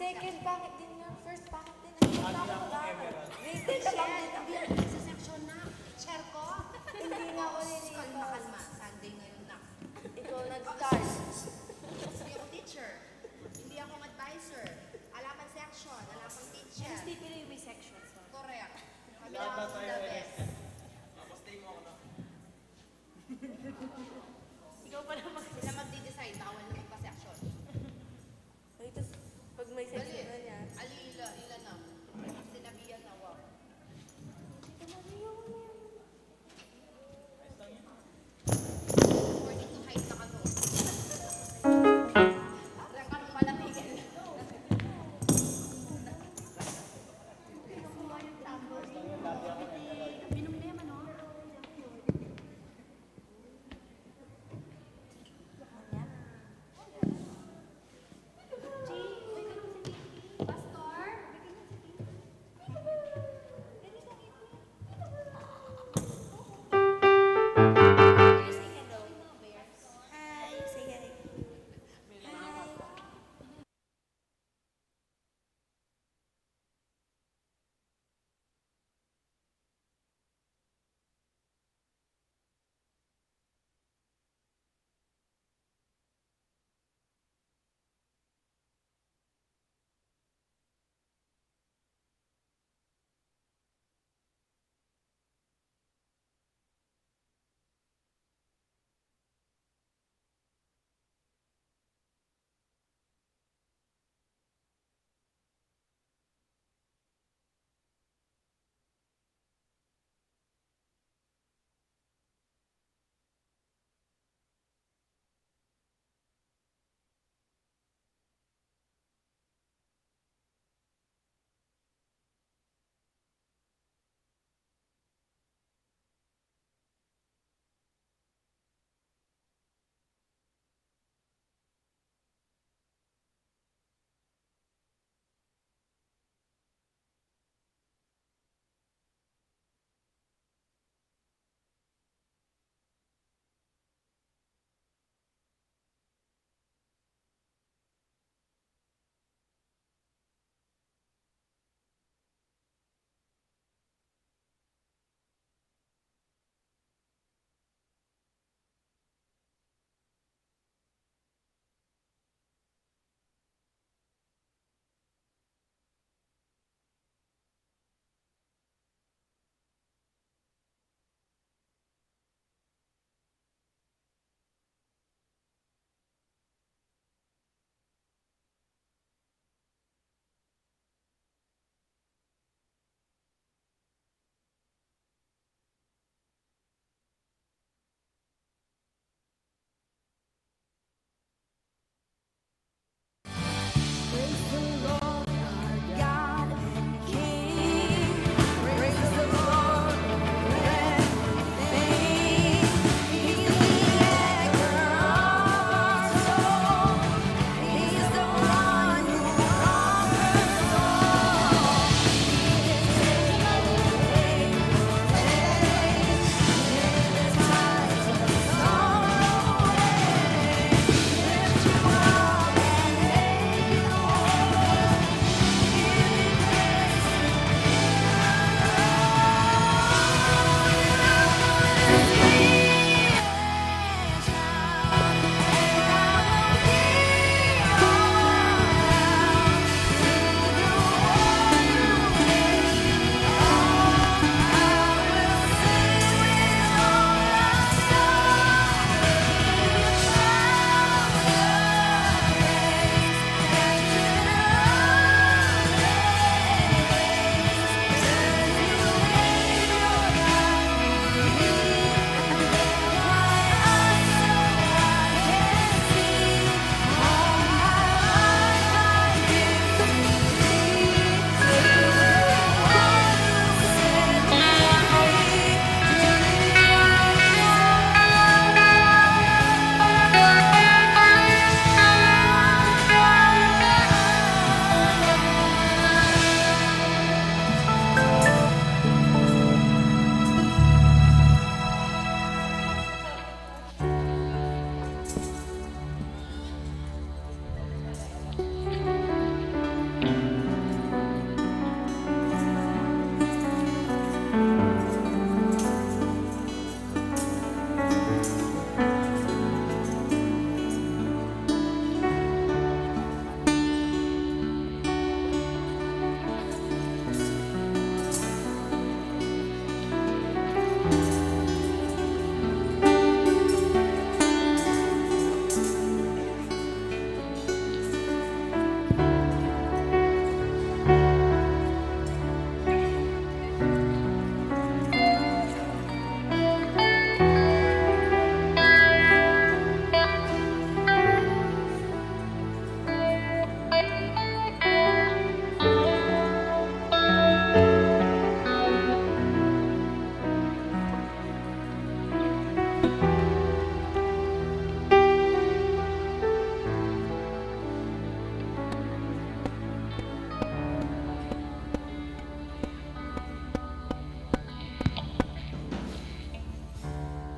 Second, bakit din yun? First, bakit din? Ano ba ako? Rated na lang din. Hindi ako sa section na. Chair ko. Hindi nga ako nilipas. Kalma. Sunday ngayon na. Ikaw nag-start. Hindi ako teacher. Hindi ako advisor. Alaman section. Alaman teacher. Stipili yung may sections. Correct. Kami lang ang the best. Ikaw pa naman. Sila magdi-decide. Bawal na magpa-section. Ay, tapos pag may section na niya. Alila na. Sinabihan na, wow. According to height na kano. Lang kami malamigin.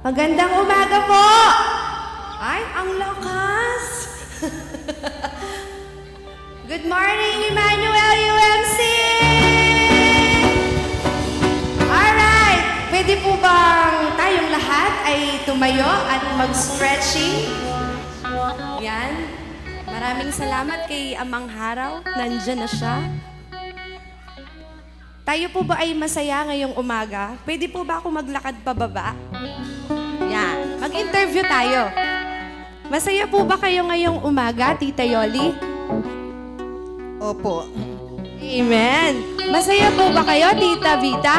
Magandang umaga po! Ay, ang lakas! Good morning, Emmanuel UMC! Alright, pwede po bang tayong lahat ay tumayo at mag-stretching? Yan. Maraming salamat kay Amang Haraw. Nandyan na siya. Tayo po ba ay masaya ngayong umaga? Pwede po ba ako maglakad pababa? Yan. Mag-interview tayo. Masaya po ba kayo ngayong umaga, Tita Yoli? Opo. Amen. Masaya po ba kayo, Tita Vita?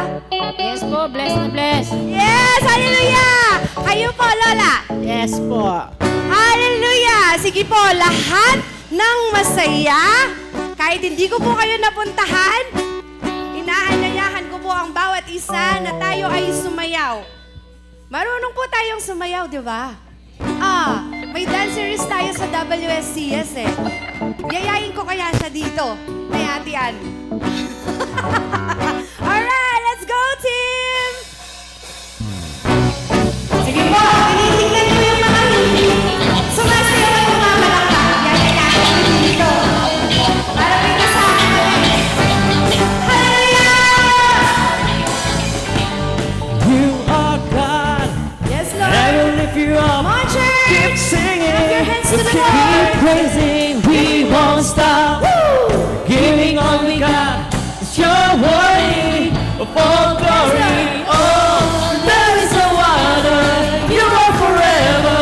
Yes po, bless na bless. Yes! Hallelujah! Kayo po, Lola? Yes po. Hallelujah! Sige po, lahat ng masaya, kahit hindi ko po kayo napuntahan, inaanyayahan ko po ang bawat isa na tayo ay sumayaw. Marunong po tayong sumayaw, di ba? May dancerist tayo sa WSCS eh. Yayain ko kaya siya dito. May Ate Ann. Alright, let's go, team! Sige po, tinitignan ko yung mga hindi. Sumasayaw at umamalakpak. Yayain ko dito. Para may kasama kami. Hallelujah! You are God, Yes, and I Lord. will lift you up. Come on, church! Keep singing, Clap your hands to the keep Lord. praising. We won't stop. Giving all we got is your worthy of all glory. Oh, there is no other. You are forever.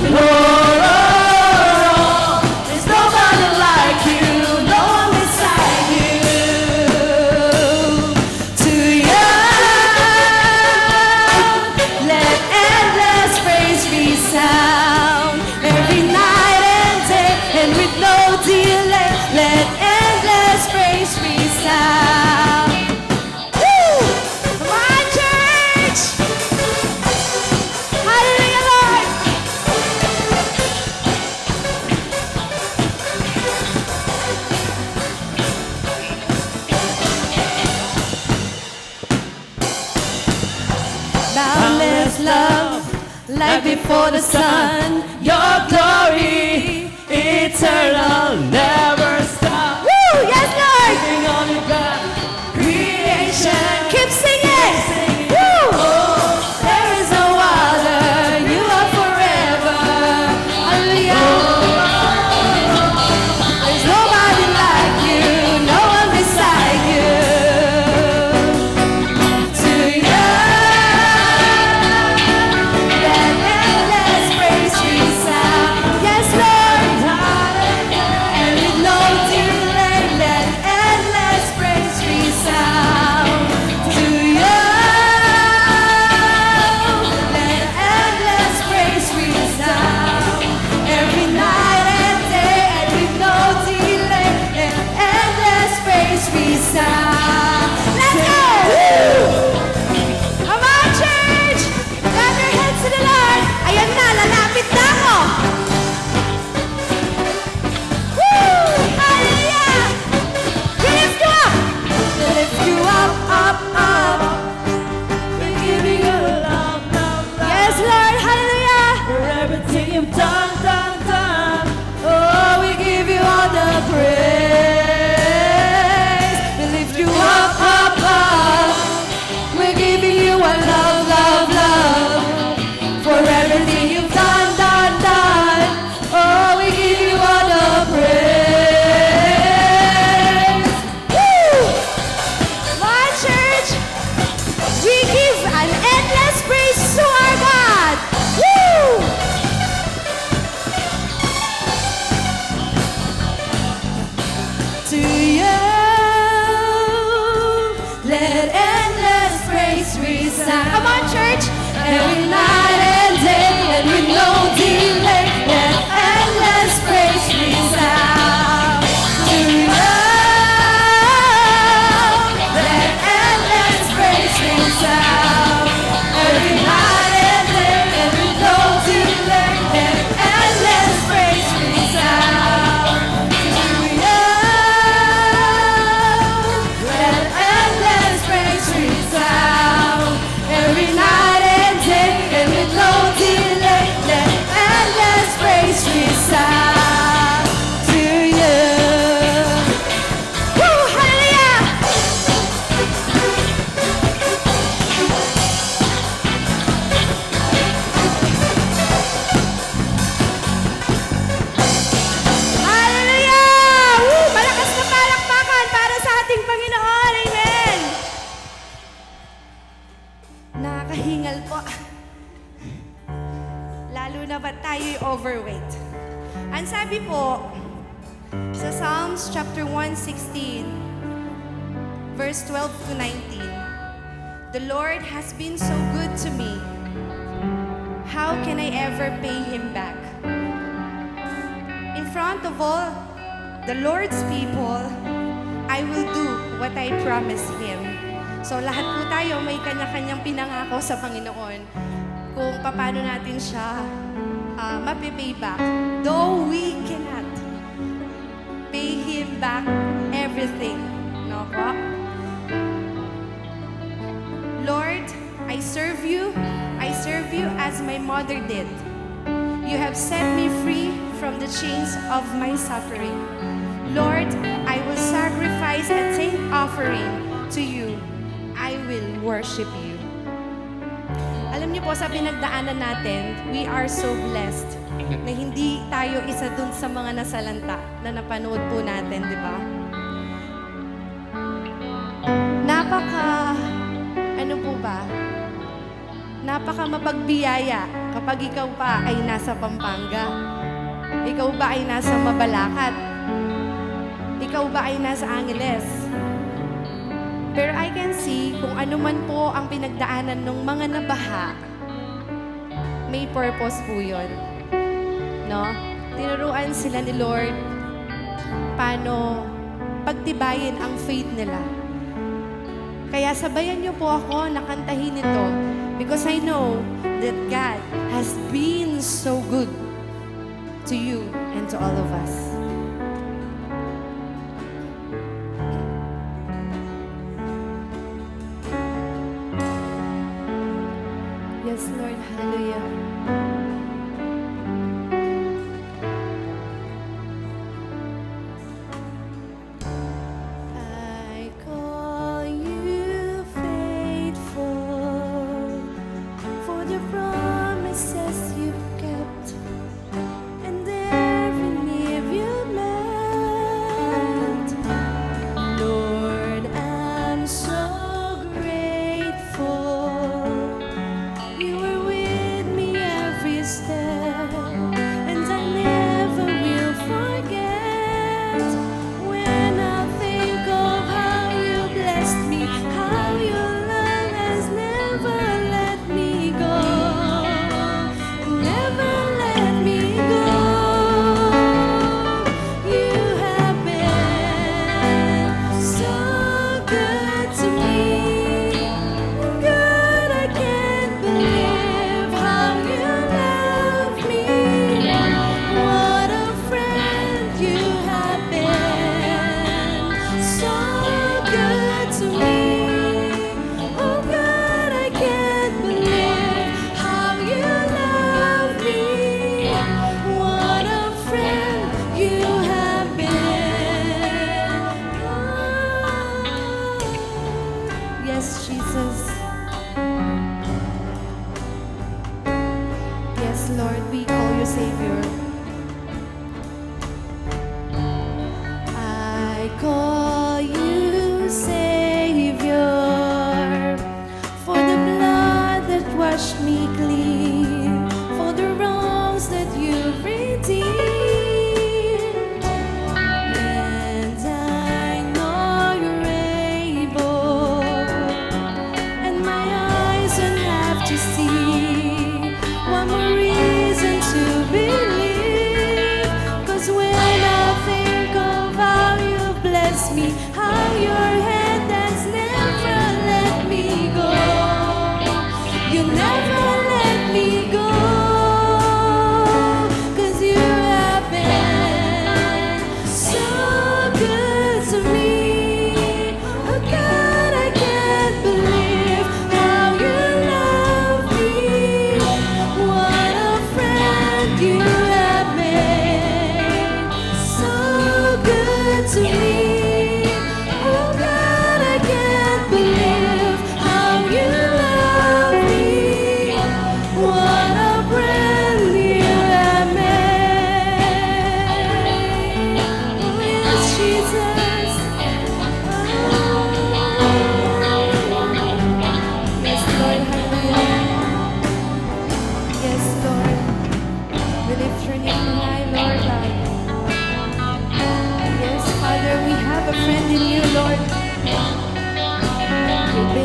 Lord, oh, there's nobody like you. No one beside you. To you, Let endless praise resound every night and day, and with no delay. Let endless praise resound. Woo! Come on, church! Hallelujah, Lord! Boundless love, like before the sun. your glory, eternal, never stop. Woo! Yes, Lord! Giving all you got, creation. Keep singing! Woo! There is no other. You are forever. Hallelujah. There's nobody like you. No one beside you. To you, let endless praise resound. Yes, Lord. And with no delay, let endless praise resound. To you, let endless praise resound. Every night and day, and with no delay, let endless praise resound. Let's go! Come on, church! Clap your hands to the Lord! Ayan na, lalapit na ako! Woo! Hallelujah! We lift you up! We lift you up, up, up! We're giving you love, love, love. Yes, Lord! Hallelujah! For everything you've done, done, done. Oh, we give you all the praise. We lift you up, up, up. We're giving you a love, love, love. For everything you've done, done, done. Oh, we give you all the praise. Woo! My church, we give an endless praise to our God. Woo! To you, let endless praise resound. Come on, church. Every night and day, and with no delay, let endless praise resound. To you, let endless praise resound. Every night and marangal po. Lalo na ba tayo'y overweight? Ang sabi po sa Psalms chapter 116, verse 12 to 19, "The Lord has been so good to me. How can I ever pay Him back?" In front of all the Lord's people, I will do what I promised Him. So lahat po tayo may kanya-kanyang pinangako sa Panginoon kung paano natin siya mapipay back. Though we cannot pay Him back everything. No po? Lord, I serve you. I serve you as my mother did. You have set me free from the chains of my suffering. Lord, I will sacrifice a thank offering to you. I will worship you. Alam niyo po, sa pinagdaanan natin, we are so blessed na hindi tayo isa dun sa mga nasalanta na napanood po natin, di ba? Ano po ba? Napaka mapagbiyaya kapag ikaw pa ay nasa Pampanga. Ikaw ba ay nasa Mabalacat? Ikaw ba ay nasa Angeles? Pero I can see kung ano man po ang pinagdaanan ng mga nabaha, may purpose po yun. No? Tinuruan sila ni Lord paano pagtibayin ang faith nila. Kaya sabayan niyo po ako na kantahin ito because I know that God has been so good to you and to all of us. Yes, Lord. Hallelujah. I call you faithful for the promises you've kept and every need you met. Lord, I'm so grateful. You were with me every step, and I never will forget. When I think of how you blessed me, how your love has never let me go, never let me go. You have been so good to me. God, I can't believe how you love me. What a friend you have been. So good to me. Oh God, I can't believe how you love me. What a friend you have been. Oh, yes, Jesus. Yes, Lord, we call you Savior. I call you Savior for the blood that washed me clean, for the wrongs that you redeemed. And I know you're able, and my eyes don't have to see one more reason to believe.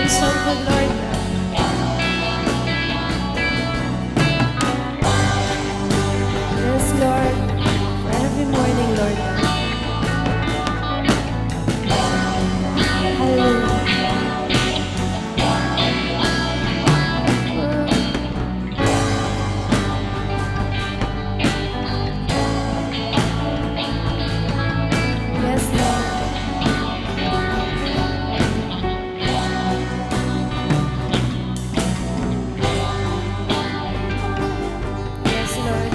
been so good, Lord. Yes, Lord. For every morning, Lord. Hallelujah. Yes, Lord. Yes, Lord.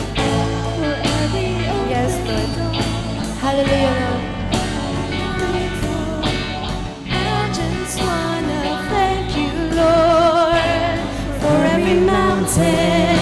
Yes, Lord. Hallelujah, Lord. I just wanna thank you, Lord, for every mountain,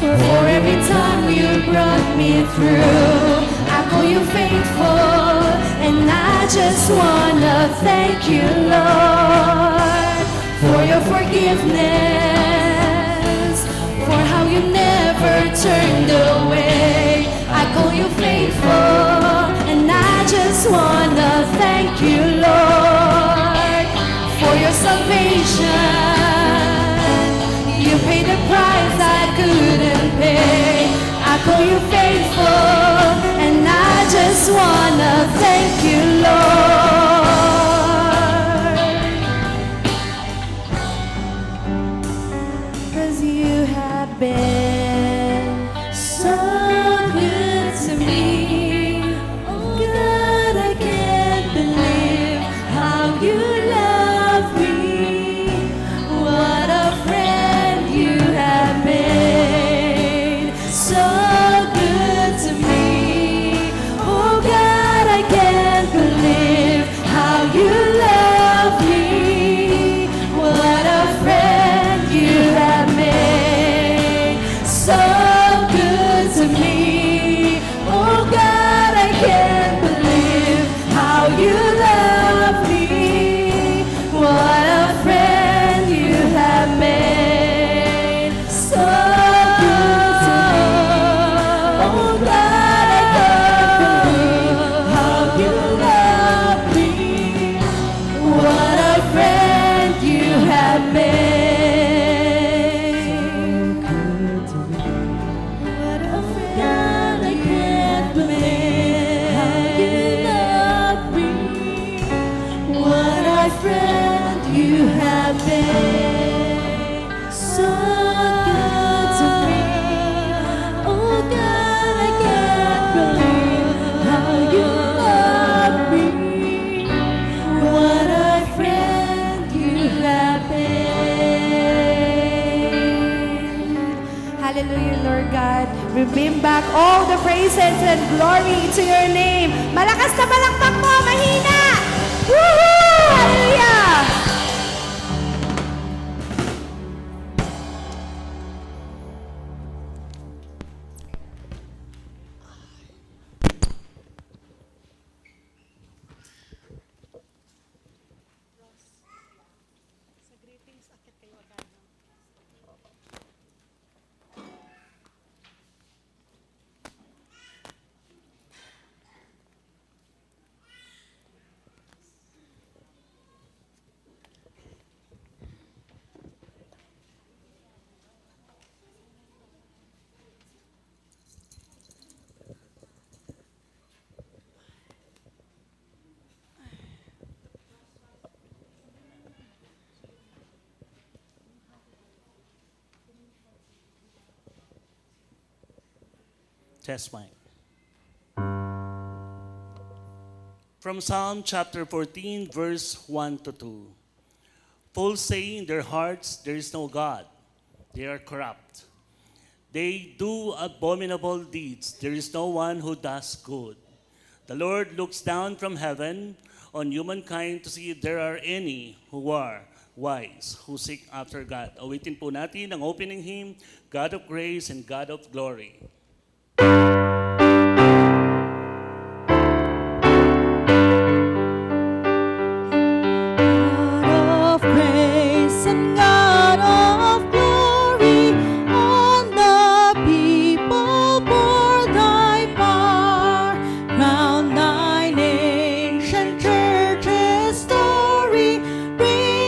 for every time you brought me through. I call you faithful, and I just wanna thank you, Lord, for your forgiveness, for how you never turned away. I call you faithful, and I just wanna thank you, Lord, for your salvation. You paid the price I couldn't pay. I call you faithful, and I just wanna thank you, Lord, 'cause you have been so good to me. Oh God, I can't believe how you love me. What a friend you have been. So good to me. Oh God, I can't believe how you love me. What a friend you have made. So good to me. Oh God, I can't believe how you love me. What a friend you have made. So good to me. Oh God, I can't believe how you love me. What a friend you have made. What a friend I can't believe how you love me. What a friend you have been. So good to me. Oh God, I can't believe how you love me. What a friend you have been. Hallelujah, Lord God. We bring back all the praises and glory to your name. Malakas na palakpak mo, mahina! Woohoo! Hallelujah! Test mic. From Psalm chapter 14, verse 1 to 2. Fools say in their hearts, there is no God. They are corrupt. They do abominable deeds. There is no one who does good. The Lord looks down from heaven on humankind to see if there are any who are wise, who seek after God. Awitin po natin ang opening hymn, God of Grace and God of Glory. God of grace and God of glory, on the people pour thy power, crown thine ancient church's story, bring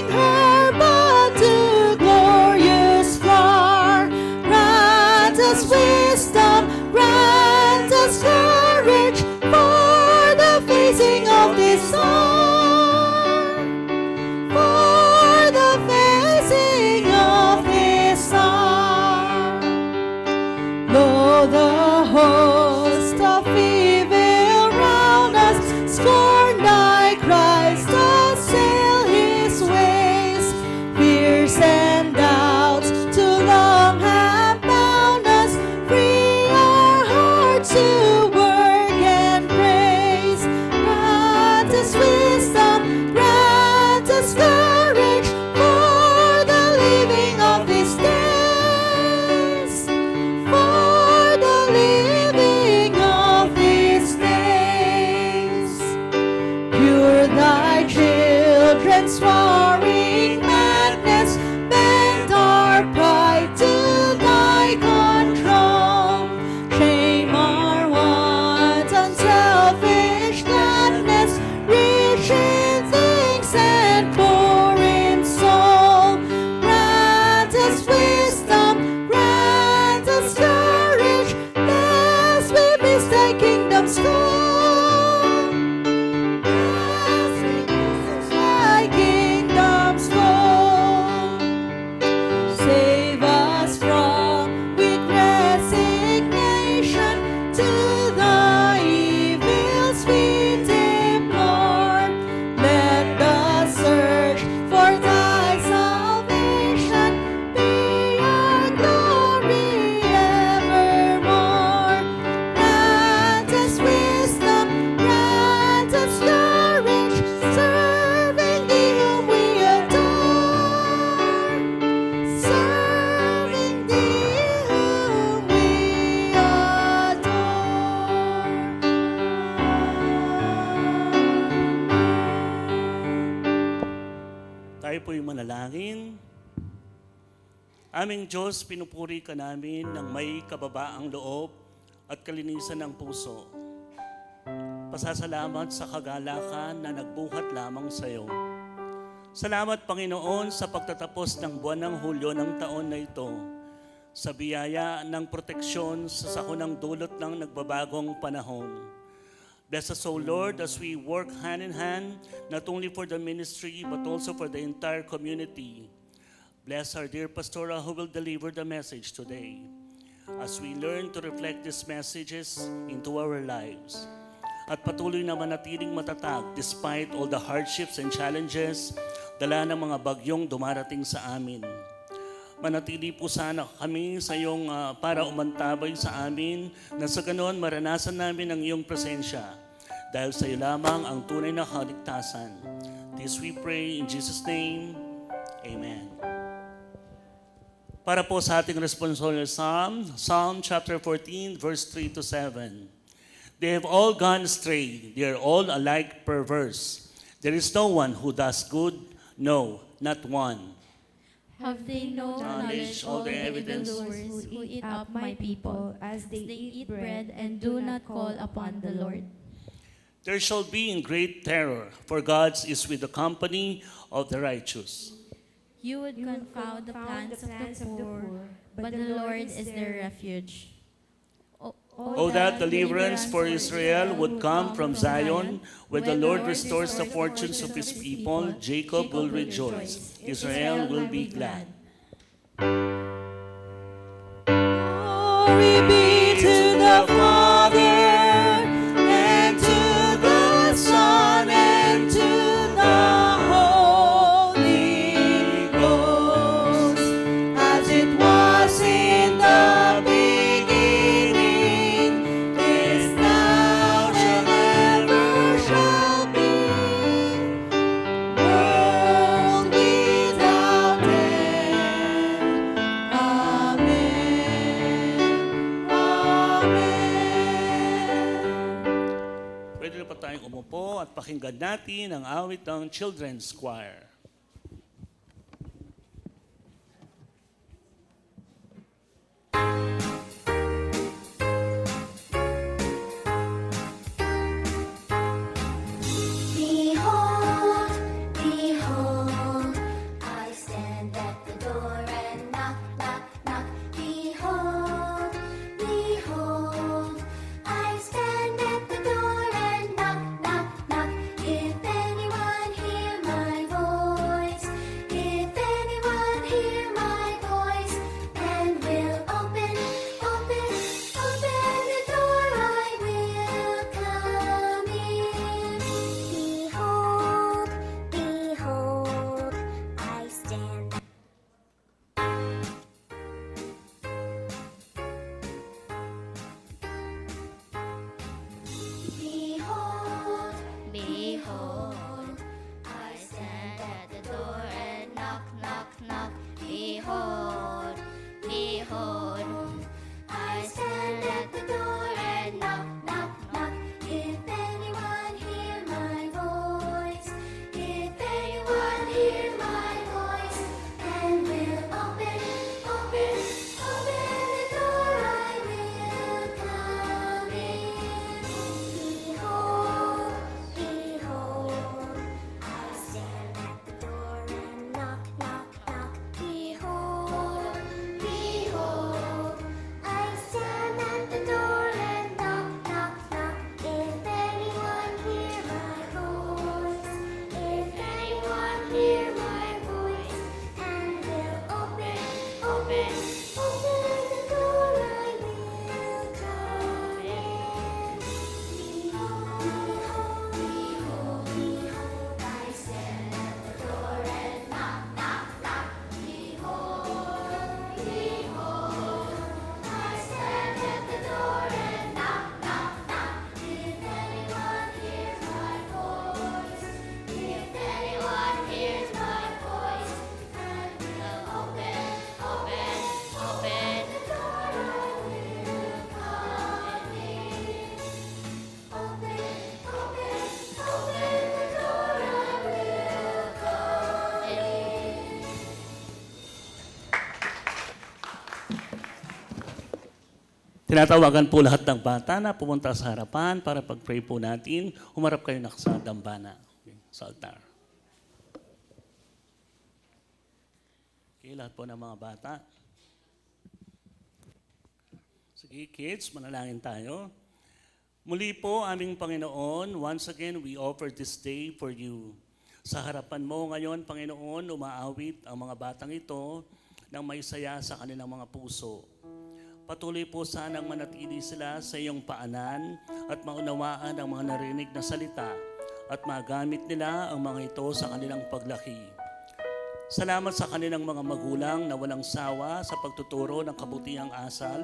po'y manalangin. Aming Diyos, pinupuri ka namin ng may kababaang loob at kalinisan ng puso. Pasasalamat sa kagalakan na nagbuhat lamang sa iyo. Salamat, Panginoon, sa pagtatapos ng buwan ng Hulyo ng taon na ito, sa biyaya ng proteksyon sa sakunang dulot ng nagbabagong panahon. Bless us, O Lord, as we work hand in hand, not only for the ministry, but also for the entire community. Bless our dear Pastora who will deliver the message today, as we learn to reflect these messages into our lives. At patuloy na manatiling matatag despite all the hardships and challenges, dala ng mga bagyong dumarating sa amin. Manatili po sana kami sa iyong para umantabay sa amin na sa ganoon maranasan namin ang iyong presensya dahil sa iyo lamang ang tunay na kaligtasan. This we pray in Jesus' name. Amen. Para po sa ating responsorial psalm, Psalm chapter 14, verse 3 to 7. They have all gone astray. They are all alike perverse. There is no one who does good, no, not one. Have they no knowledge all the evildoers who eat up my people, as they eat bread and do not call upon the Lord? There shall be in great terror, for God is with the company of the righteous. You would confound the plans of the poor, but the Lord is their refuge. Oh, that deliverance for Israel would come from Zion, where the Lord restores the fortunes of his people. Jacob will rejoice. Israel will be glad. Glory be to the Father, and to the Son, and to the Holy Ghost, as it was in the beginning, is now, and ever shall be, world without end. Amen. Amen. Pwede na pa tayong umupo at pakinggan natin ang awit ng Children's Choir. Behold, behold, I stand at the door and knock, knock, knock. Behold, behold, I stand at the door and knock, knock, knock. If anyone hear my voice Tinatawagan po lahat ng bata na pumunta sa harapan para pag-pray po natin. Humarap kayo na sa dambana, okay, sa altar. Okay, lahat po ng mga bata. Sige, kids, manalangin tayo. Muli po, aming Panginoon, once again, we offer this day for you. Sa harapan mo ngayon, Panginoon, umaawit ang mga batang ito ng may saya sa kanilang mga puso. Patuloy po sanang manatili sila sa iyong paanan at maunawaan ang mga narinig na salita at magamit nila ang mga ito sa kanilang paglaki. Salamat sa kanilang mga magulang na walang sawa sa pagtuturo ng kabutihang asal.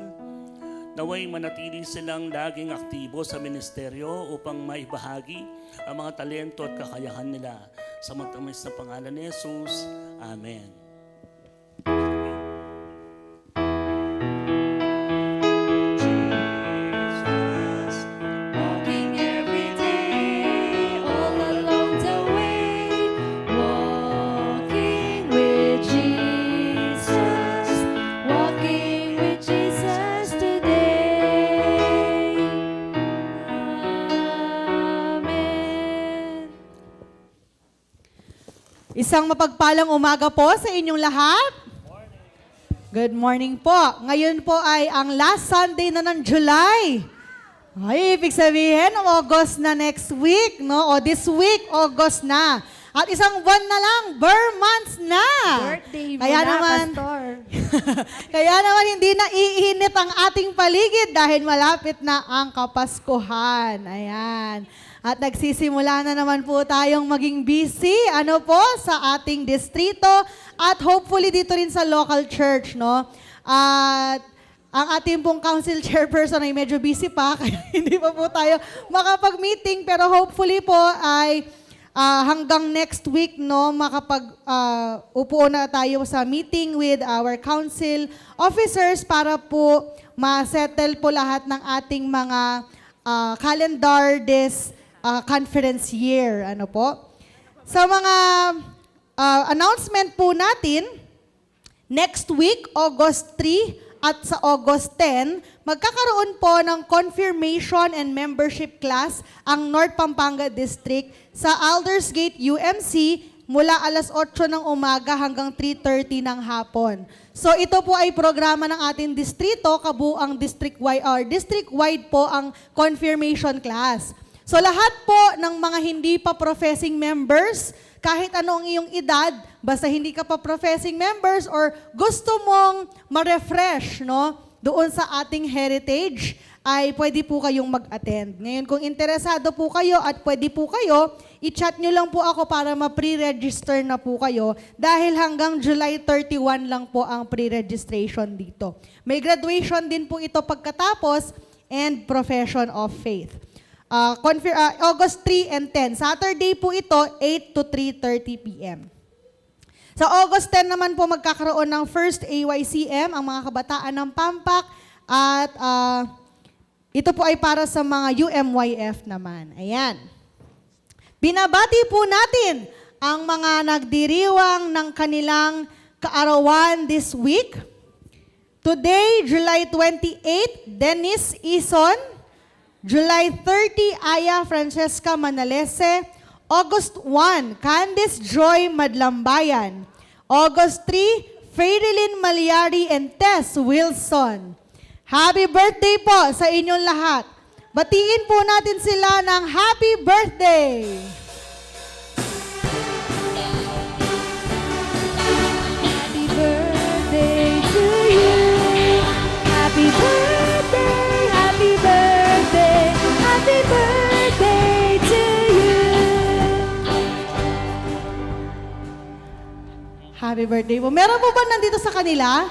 Naway manatili silang laging aktibo sa ministeryo upang maibahagi ang mga talento at kakayahan nila. Sa magtamis na pangalan ni Jesus. Amen. Walking every day, all along the way. Walking with Jesus, walking with Jesus today. Amen. Isang mapagpalang umaga po sa inyong lahat. Good morning po. Ngayon po ay ang last Sunday na ng July. Ay, ibig sabihin, August na next week, no? O this week, August na. At isang buwan na lang, months na. Birthday mo Kaya na, naman, Pastor. kaya naman hindi na iinit ang ating paligid dahil malapit na ang Kapaskuhan. Ayan. At nagsisimula na naman po tayong maging busy, sa ating distrito at hopefully dito rin sa local church, no? At ang ating pong council chairperson ay medyo busy pa, kaya hindi pa po tayo makapag-meeting, pero hopefully po ay hanggang next week, no, upo na tayo sa meeting with our council officers para po ma-settle po lahat ng ating mga calendar this conference year. Sa mga announcement po natin, next week, August 3 at sa August 10, magkakaroon po ng confirmation and membership class ang North Pampanga District sa Aldersgate UMC mula alas 8 ng umaga hanggang 3:30 ng hapon. So ito po ay programa ng ating distrito, kabuang district-wide po ang confirmation class. So lahat po ng mga hindi pa professing members, kahit ano ang iyong edad, basta hindi ka pa professing members or gusto mong ma-refresh, no, doon sa ating heritage, ay pwede po kayong mag-attend. Ngayon, kung interesado po kayo at pwede po kayo, i-chat nyo lang po ako para ma-pre-register na po kayo dahil hanggang July 31 lang po ang pre-registration dito. May graduation din po ito pagkatapos and profession of faith. August 3 and 10. Saturday po ito, 8 to 3:30 p.m. Sa August 10 naman po magkakaroon ng first AYCM, ang mga kabataan ng Pampak, at ito po ay para sa mga UMYF naman. Ayan. Binabati po natin ang mga nagdiriwang ng kanilang kaarawan this week. Today, July 28, Dennis Ison. July 30, Aya Francesca Manalese. August 1, Candice Joy Madlambayan. August 3, Fairilyn Malyari and Tess Wilson. Happy birthday po sa inyong lahat. Batiin po natin sila ng happy birthday! Happy birthday to you. Happy birthday, happy birthday, happy birthday to you. Happy birthday po. Meron po ba nandito sa kanila?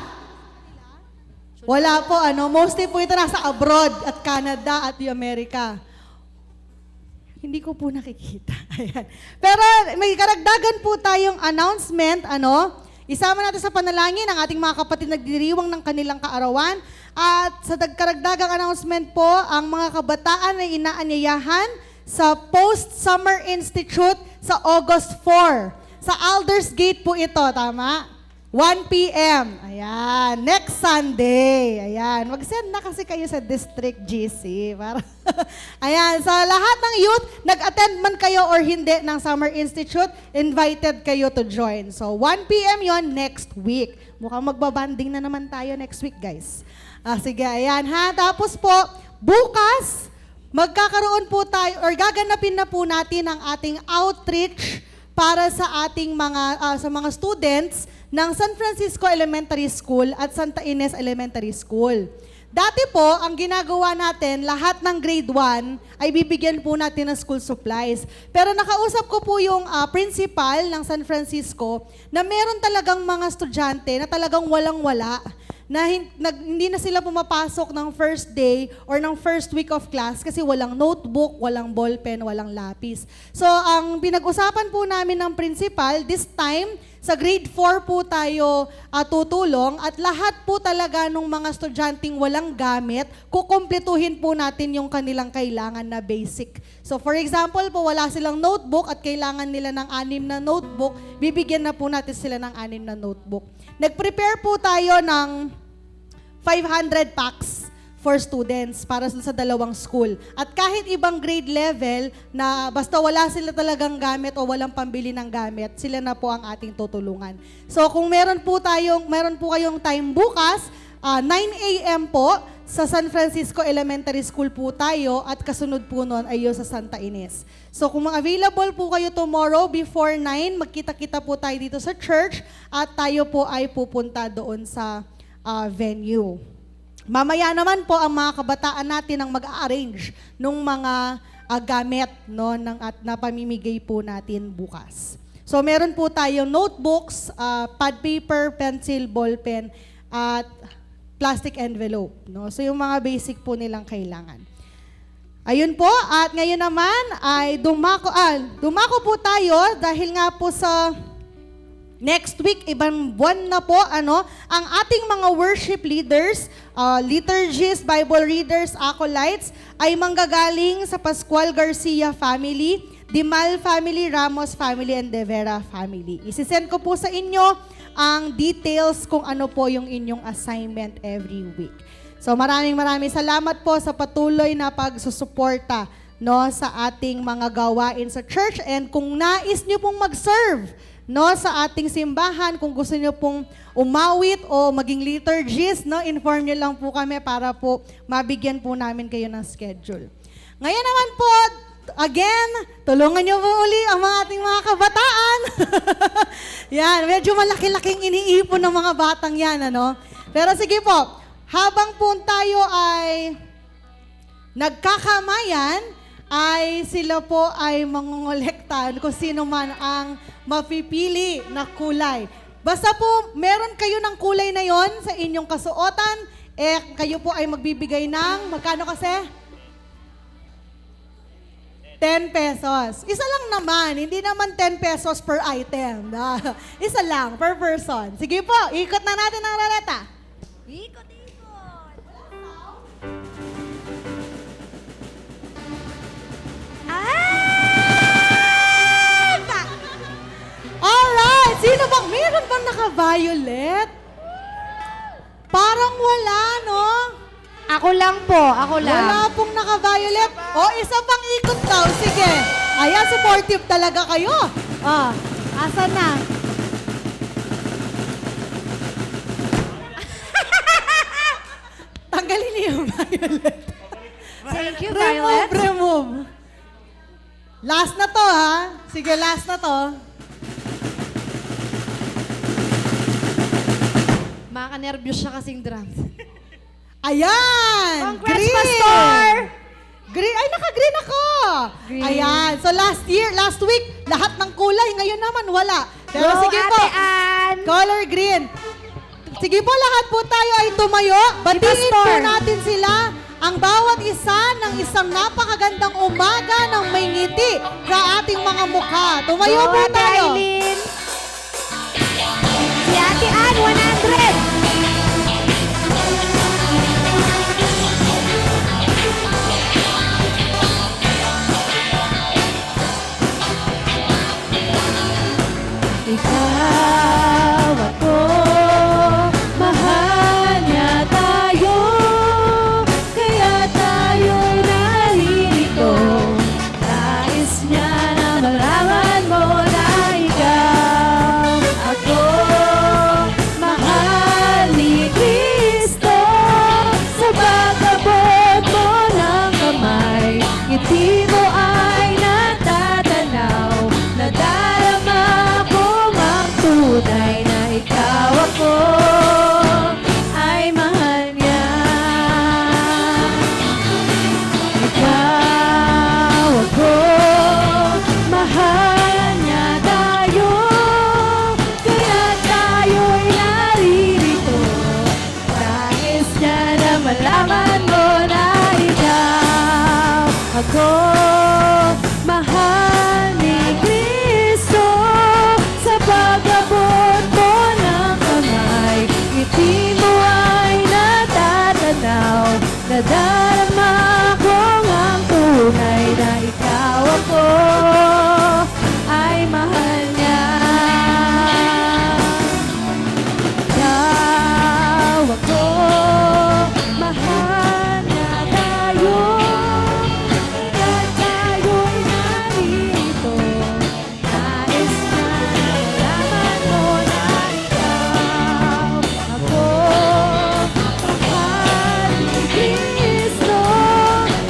Wala po, mostly po ito nasa abroad at Canada at the America. Hindi ko po nakikita. Ayan. Pero may karagdagan po tayong announcement, Isama natin sa panalangin ang ating mga kapatid nagdiriwang ng kanilang kaarawan. At sa karagdagang announcement po, ang mga kabataan ay inaanyayahan sa Post-Summer Institute sa August 4. Sa Aldersgate po ito, tama? 1 p.m. Ayan. Next Sunday. Ayan. Mag-send na kasi kayo sa District GC. Para Ayan. Sa lahat ng youth, nag-attend man kayo or hindi ng Summer Institute, invited kayo to join. So, 1 p.m. yon next week. Mukhang magbabanding na naman tayo next week, guys. Sige, ayan ha. Tapos po, bukas, magkakaroon po tayo, or gaganapin na po natin ang ating outreach para sa ating sa mga students ng San Francisco Elementary School at Santa Ines Elementary School. Dati po, ang ginagawa natin, lahat ng grade 1 ay bibigyan po natin ng school supplies. Pero nakausap ko po yung principal ng San Francisco na meron talagang mga estudyante na talagang walang-wala, na hindi na sila pumapasok ng first day or ng first week of class kasi walang notebook, walang ballpen, walang lapis. So, ang pinag-usapan po namin ng principal, this time, sa grade 4 po tayo tutulong at lahat po talaga ng mga estudyanteng walang gamit, kukumpletuhin po natin yung kanilang kailangan na basic. So for example po, wala silang notebook at kailangan nila ng 6 na notebook, bibigyan na po natin sila ng 6 na notebook. Nag-prepare po tayo ng 500 packs for students para sa dalawang school. At kahit ibang grade level na basta wala sila talagang gamit o walang pambili ng gamit, sila na po ang ating tutulungan. So kung meron po kayong time bukas, 9 a.m. po sa San Francisco Elementary School po tayo at kasunod po nun ay yung sa Santa Ines. So kung available po kayo tomorrow before 9, magkita-kita po tayo dito sa church at tayo po ay pupunta doon sa venue. Mamaya naman po ang mga kabataan natin ang mag-arrange ng mga gamit no, at napamimigay po natin bukas. So meron po tayong notebooks, pad paper, pencil, ballpen, at plastic envelope. No? So yung mga basic po nilang kailangan. Ayun po, at ngayon naman ay dumako po tayo dahil nga po sa next week, ibang buwan na po, ang ating mga worship leaders, liturgists, Bible readers, acolytes, ay manggagaling sa Pascual Garcia family, Dimal family, Ramos family, and De Vera family. Isisend ko po sa inyo ang details kung ano po yung inyong assignment every week. So maraming salamat po sa patuloy na pagsusuporta sa ating mga gawain sa church, and kung nais nyo pong mag-serve sa ating simbahan, kung gusto nyo pong umawit o maging liturgist, inform nyo lang po kami para po mabigyan po namin kayo ng schedule. Ngayon naman po, again, tulungan nyo po uli ang mga ating mga kabataan. Yan, medyo malaki-laking iniipon ng mga batang yan, Pero sige po, habang po tayo ay nagkakamayan, ay sila po ay mangongolekta kung sino man ang mapipili na kulay. Basta po, meron kayo ng kulay na yon sa inyong kasuotan, kayo po ay magbibigay ng, magkano kasi? 10 pesos. Isa lang naman, hindi naman 10 pesos per item. Isa lang, per person. Sige po, ikot na natin ang ruleta. Ikot. Alright! Sino bang meron bang naka-violet? Parang wala, no? Ako lang po, ako lang. Wala pong naka-violet. Isa pang ikot daw. Sige. Ayan, supportive talaga kayo. Asan na? Tanggalin niyo yung violet. Thank you, Violet. Remove. Last na to, ha? Sige, last na to. Makanervyos siya kasing drums. Ayan! Congrats, green! Pastor! Green! Ay, naka-green ako! Green. Ayan. So last week, lahat ng kulay. Ngayon naman, wala. Pero Go, sige po. Ate Ann! Color green. Sige po, lahat po tayo ay tumayo. Batiin po Pastor. natin sila. Ang bawat isa ng isang napakagandang umaga ng may ngiti sa ating mga mukha. Tumayo Go, po Ate tayo. Aileen! Si Ate Ann, 100! Ikaw, ako tunay na ikaw ako ay mahal niya. Ikaw ako, mahal niya tayo, kaya tayo'y naririto. Nais niya na malaman mo na ikaw ako, mahal ni Kristo. Sa pag-abot mo ng kamay, ngiti mo ay natatanaw. Nadarama ko ang tunay na ikaw ako ay mahal niya. Ikaw ako, mahal niya tayo, kaya tayo'y narito. Nais na malaman mo na ikaw ako, mahal ni Kristo.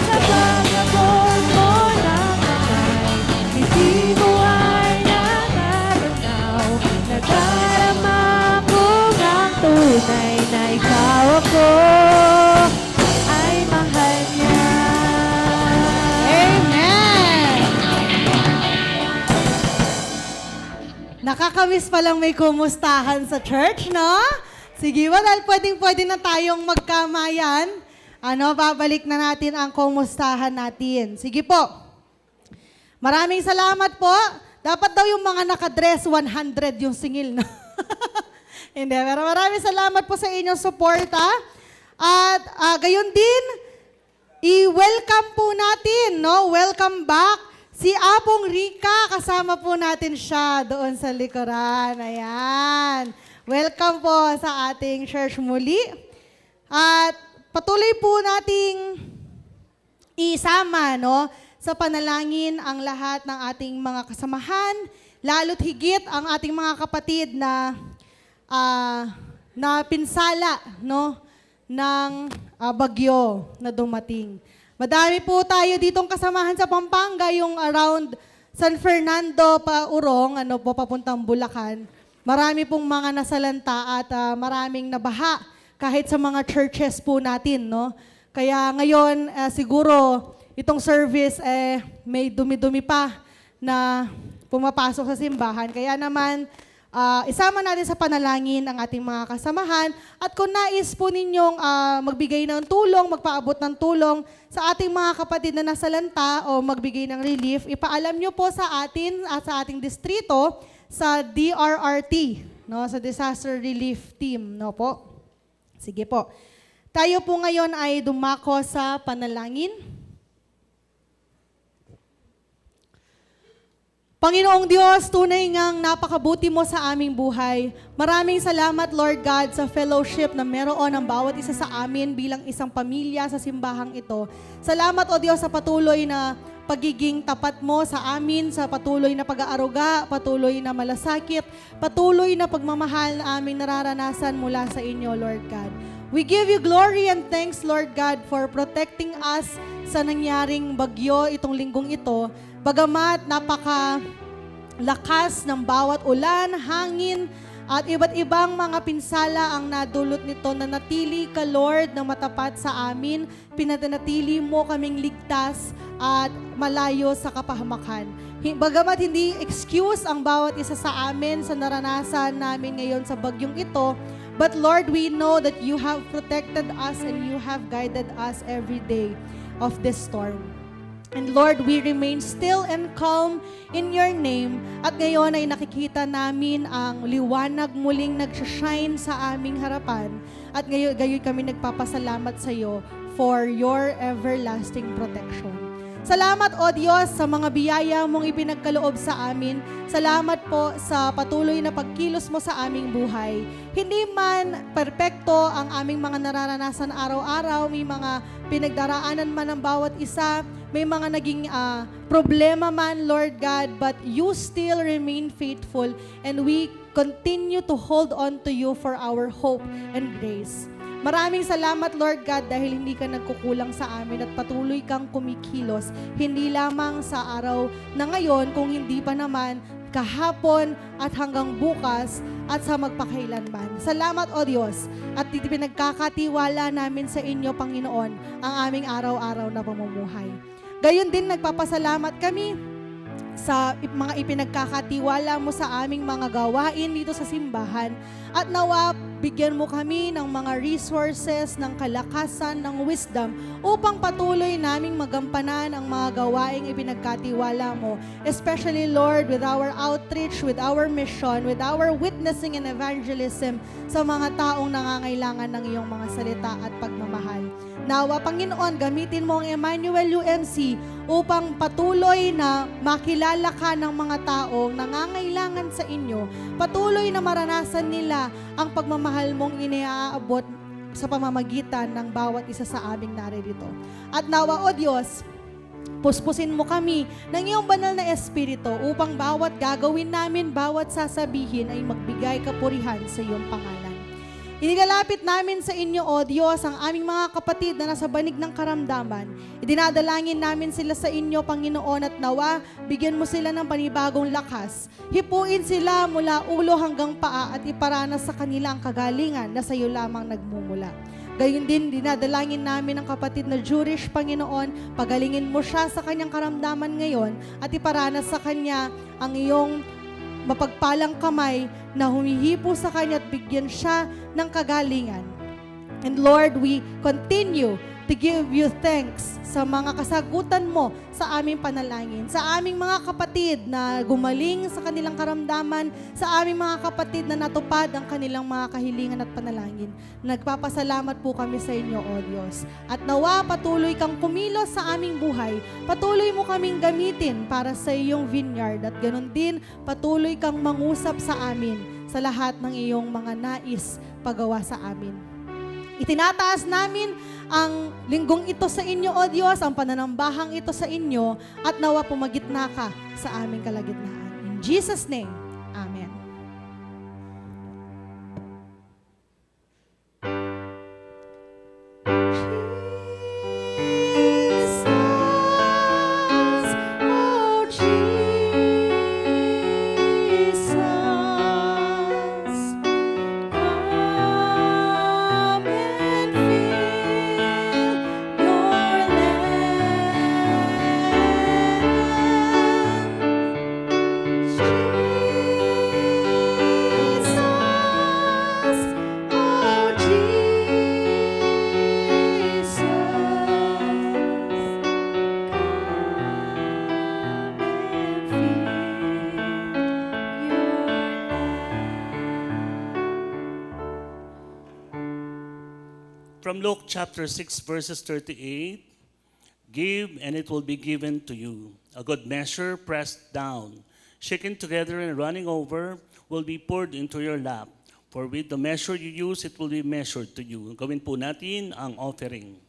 Sa pag-abot mo ng kamay, ngiti mo ay natatanaw. Nadarama ko ang tunay na ikaw ako ay mahal niya. Amen! Nakakamiss palang may kumustahan sa church, no? Sige ba, dahil pwedeng-pwede na tayong magkamayan, babalik na natin ang kumustahan natin. Sige po. Maraming salamat po. Dapat daw yung mga nakadress 100 yung singil, no? Hindi, pero maraming salamat po sa inyong suporta. At gayon din, i-welcome po natin, no? Welcome back si Apong Rica. Kasama po natin siya doon sa likuran. Ayan. Welcome po sa ating church muli. At patuloy po nating isama, no, sa panalangin ang lahat ng ating mga kasamahan, lalo't higit ang ating mga kapatid na pinsala, no, ng bagyo na dumating. Madami po tayo ditong kasamahan sa Pampanga, yung around San Fernando pa Urong, papuntang Bulacan. Marami pong mga nasalanta at maraming nabaha kahit sa mga churches po natin, no. Kaya ngayon siguro itong service may dumi-dumi pa na pumapasok sa simbahan. Kaya naman isama natin sa panalangin ang ating mga kasamahan. At kung nais po ninyong magbigay ng tulong, magpaabot ng tulong sa ating mga kapatid na nasalanta o magbigay ng relief, ipaalam nyo po sa atin at sa ating distrito sa DRRT, no, sa Disaster Relief Team, no po. Sige po. Tayo po ngayon ay dumako sa panalangin. Panginoong Diyos, tunay ngang napakabuti mo sa aming buhay. Maraming salamat, Lord God, sa fellowship na meron ang bawat isa sa amin bilang isang pamilya sa simbahang ito. Salamat, O Diyos, sa patuloy na pagiging tapat mo sa amin, sa patuloy na pag-aaruga, patuloy na malasakit, patuloy na pagmamahal na aming nararanasan mula sa inyo, Lord God. We give you glory and thanks, Lord God, for protecting us sa nangyaring bagyo itong linggong ito. Bagamat napaka-lakas ng bawat ulan, hangin, at iba't ibang mga pinsala ang nadulot nito, na natili ka, Lord, na matapat sa amin. Pinatanatili mo kaming ligtas at malayo sa kapahamakan. Bagamat hindi excuse ang bawat isa sa amin sa naranasan namin ngayon sa bagyong ito, but Lord, we know that you have protected us and you have guided us every day of this storm. And Lord, we remain still and calm in your name. At ngayon ay nakikita namin ang liwanag muling nag-shine sa aming harapan. At ngayon kami nagpapasalamat sa iyo for your everlasting protection. Salamat, O Diyos, sa mga biyaya mong ipinagkaloob sa amin. Salamat po sa patuloy na pagkilos mo sa aming buhay. Hindi man perpekto ang aming mga nararanasan araw-araw, may mga pinagdaraanan man ng bawat isa, may mga naging problema man, Lord God, but you still remain faithful and we continue to hold on to you for our hope and grace. Maraming salamat, Lord God, dahil hindi ka nagkukulang sa amin at patuloy kang kumikilos, hindi lamang sa araw na ngayon, kung hindi pa naman kahapon at hanggang bukas, at sa magpakailanman. Salamat, O Diyos, at pinagkakatiwala namin sa inyo, Panginoon, ang aming araw-araw na pamumuhay. Gayon din, nagpapasalamat kami sa mga ipinagkakatiwala mo sa aming mga gawain dito sa simbahan, at nawa bigyan mo kami ng mga resources, ng kalakasan, ng wisdom upang patuloy naming magampanan ang mga gawaing ipinagkatiwala mo. Especially, Lord, with our outreach, with our mission, with our witnessing and evangelism sa mga taong nangangailangan ng iyong mga salita at pagmamahal. Nawa, Panginoon, gamitin mo ang Emmanuel UMC upang patuloy na makilala ka ng mga taong nangangailangan sa inyo. Patuloy na maranasan nila ang pagmamahal mong iniaabot sa pamamagitan ng bawat isa sa aming naririto. At nawa, O Diyos, puspusin mo kami ng iyong banal na espiritu upang bawat gagawin namin, bawat sasabihin ay magbigay kapurihan sa iyong pangalan. Inilalapit namin sa inyo, O Diyos, ang aming mga kapatid na nasa banig ng karamdaman. Idinadalangin namin sila sa inyo, Panginoon, at nawa, bigyan mo sila ng panibagong lakas. Hipuin sila mula ulo hanggang paa at iparanas sa kanila ang kagalingan na sa iyo lamang nagmumula. Gayon din, dinadalangin namin ang kapatid na Jurish, Panginoon, pagalingin mo siya sa kanyang karamdaman ngayon at iparanas sa kanya ang iyong mapagpalang kamay na humihipo sa kanya at bigyan siya ng kagalingan. And Lord, we continue to give you thanks sa mga kasagutan mo sa aming panalangin, sa aming mga kapatid na gumaling sa kanilang karamdaman, sa aming mga kapatid na natupad ang kanilang mga kahilingan at panalangin. Nagpapasalamat po kami sa inyo, O Diyos. At nawa, patuloy kang kumilos sa aming buhay. Patuloy mo kaming gamitin para sa iyong vineyard. At ganun din, patuloy kang mangusap sa amin sa lahat ng iyong mga nais pagawa sa amin. Itinataas namin ang linggong ito sa inyo, O Diyos, ang pananambahang ito sa inyo, at nawa pumagitna ka sa aming kalagitnaan. In Jesus' name, Amen. From Luke chapter 6, verses 38, give and it will be given to you. A good measure pressed down, shaken together and running over will be poured into your lap. For with the measure you use, it will be measured to you. Gawin po natin ang offering.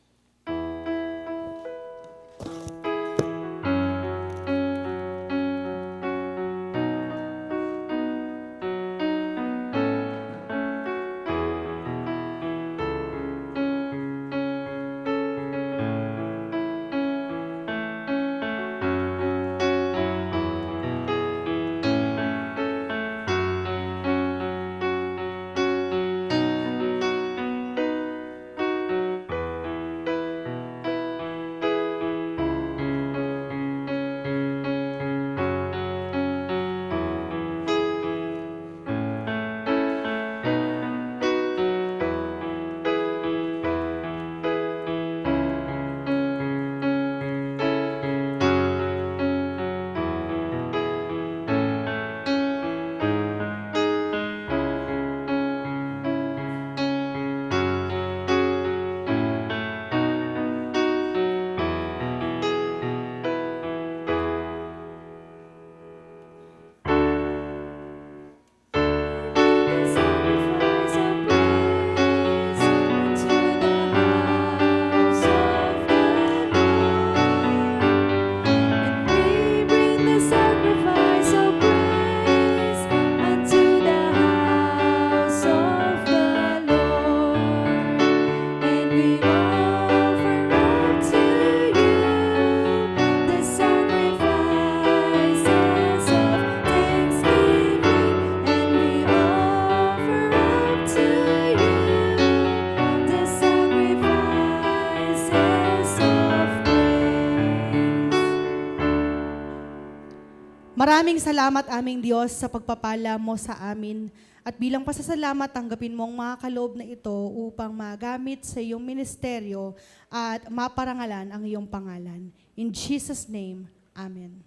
Maraming salamat aming Diyos sa pagpapala mo sa amin. At bilang pasasalamat, tanggapin mo ang mga kaloob na ito upang magamit sa iyong ministeryo at maparangalan ang iyong pangalan. In Jesus' name, Amen.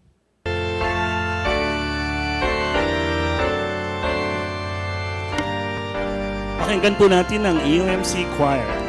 Pakinggan po natin ang EOMC Choir.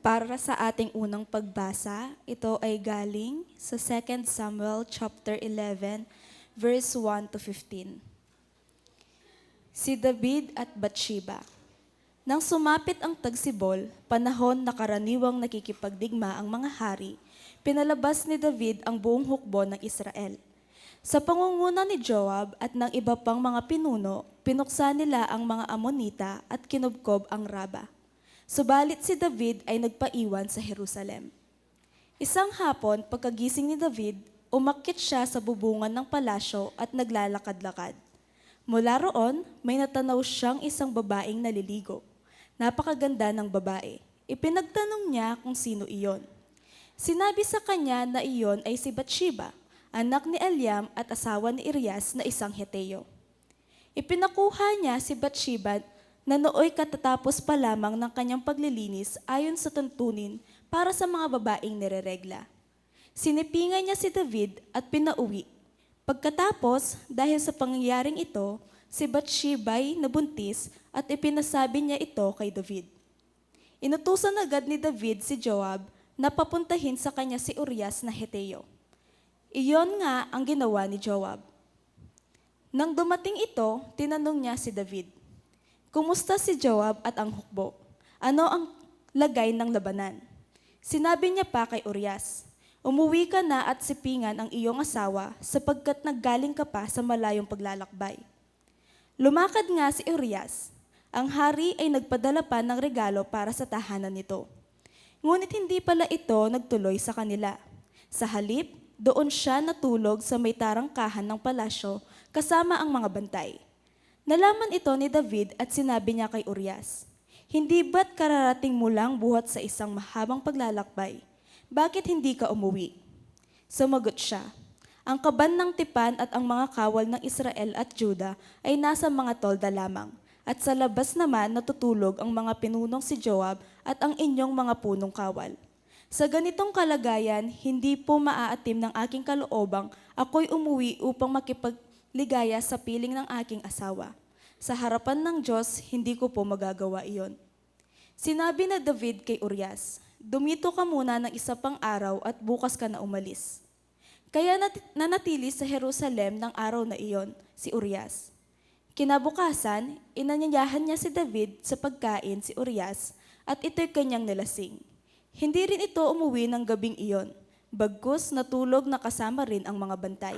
Para sa ating unang pagbasa, ito ay galing sa 2 Samuel chapter 11, verse 1 to 15. Si David at Bathsheba. Nang sumapit ang tagsibol, panahon na karaniwang nakikipagdigma ang mga hari, pinalabas ni David ang buong hukbo ng Israel. Sa pangunguna ni Joab at ng iba pang mga pinuno, pinuksa nila ang mga Amonita at kinubkob ang Raba. Subalit si David ay nagpaiwan sa Jerusalem. Isang hapon, pagkagising ni David, umakyat siya sa bubungan ng palasyo at naglalakad-lakad. Mula roon, may natanaw siyang isang babaeng naliligo. Napakaganda ng babae. Ipinagtanong niya kung sino iyon. Sinabi sa kanya na iyon ay si Bathsheba, anak ni Eliam at asawa ni Urias na isang Heteo. Ipinakuha niya si Bathsheba na nooy katatapos pa lamang ng kanyang paglilinis ayon sa tuntunin para sa mga babaeng nireregla. Sinipingan niya si David at pinauwi. Pagkatapos, dahil sa pangyayaring ito, si Bathsheba ay nabuntis at ipinasabi niya ito kay David. Inutusan agad ni David si Joab na papuntahin sa kanya si Urias na Heteo. Iyon nga ang ginawa ni Joab. Nang dumating ito, tinanong niya si David, "Kumusta si Joab at ang hukbo? Ano ang lagay ng labanan?" Sinabi niya pa kay Urias, "Umuwi ka na at sipingan ang iyong asawa sapagkat naggaling ka pa sa malayong paglalakbay." Lumakad nga si Urias. Ang hari ay nagpadala pa ng regalo para sa tahanan nito. Ngunit hindi pala ito nagtuloy sa kanila. Sa halip, doon siya natulog sa may tarangkahan ng palasyo kasama ang mga bantay. Nalaman ito ni David at sinabi niya kay Urias, "Hindi ba't kararating mo lang buhat sa isang mahabang paglalakbay? Bakit hindi ka umuwi?" Sumagot siya, "Ang kaban ng tipan at ang mga kawal ng Israel at Juda ay nasa mga tolda lamang, at sa labas naman natutulog ang mga pinunong si Joab at ang inyong mga punong kawal. Sa ganitong kalagayan, hindi po maaatim ng aking kaloobang ako'y umuwi upang makipagligaya sa piling ng aking asawa. Sa harapan ng Diyos, hindi ko po magagawa iyon." Sinabi na David kay Urias, "Dumito ka muna ng isa pang araw at bukas ka na umalis." Kaya nanatili sa Jerusalem ng araw na iyon si Urias. Kinabukasan, inanyayahan niya si David sa pagkain si Urias at ito'y kanyang nilasing. Hindi rin ito umuwi ng gabing iyon, bagkus natulog na kasama rin ang mga bantay.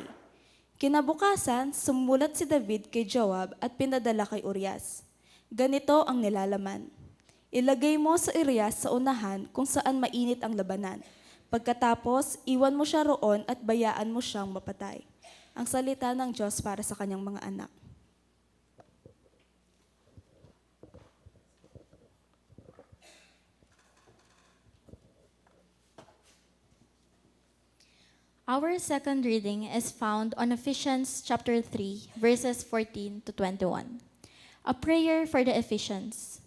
Kinabukasan, sumulat si David kay Joab at pinadala kay Urias. Ganito ang nilalaman, "Ilagay mo sa Urias sa unahan kung saan mainit ang labanan. Pagkatapos, iwan mo siya roon at bayaan mo siyang mapatay." Ang salita ng Diyos para sa kanyang mga anak. Our second reading is found on Ephesians chapter 3, verses 14 to 21. A prayer for the Ephesians.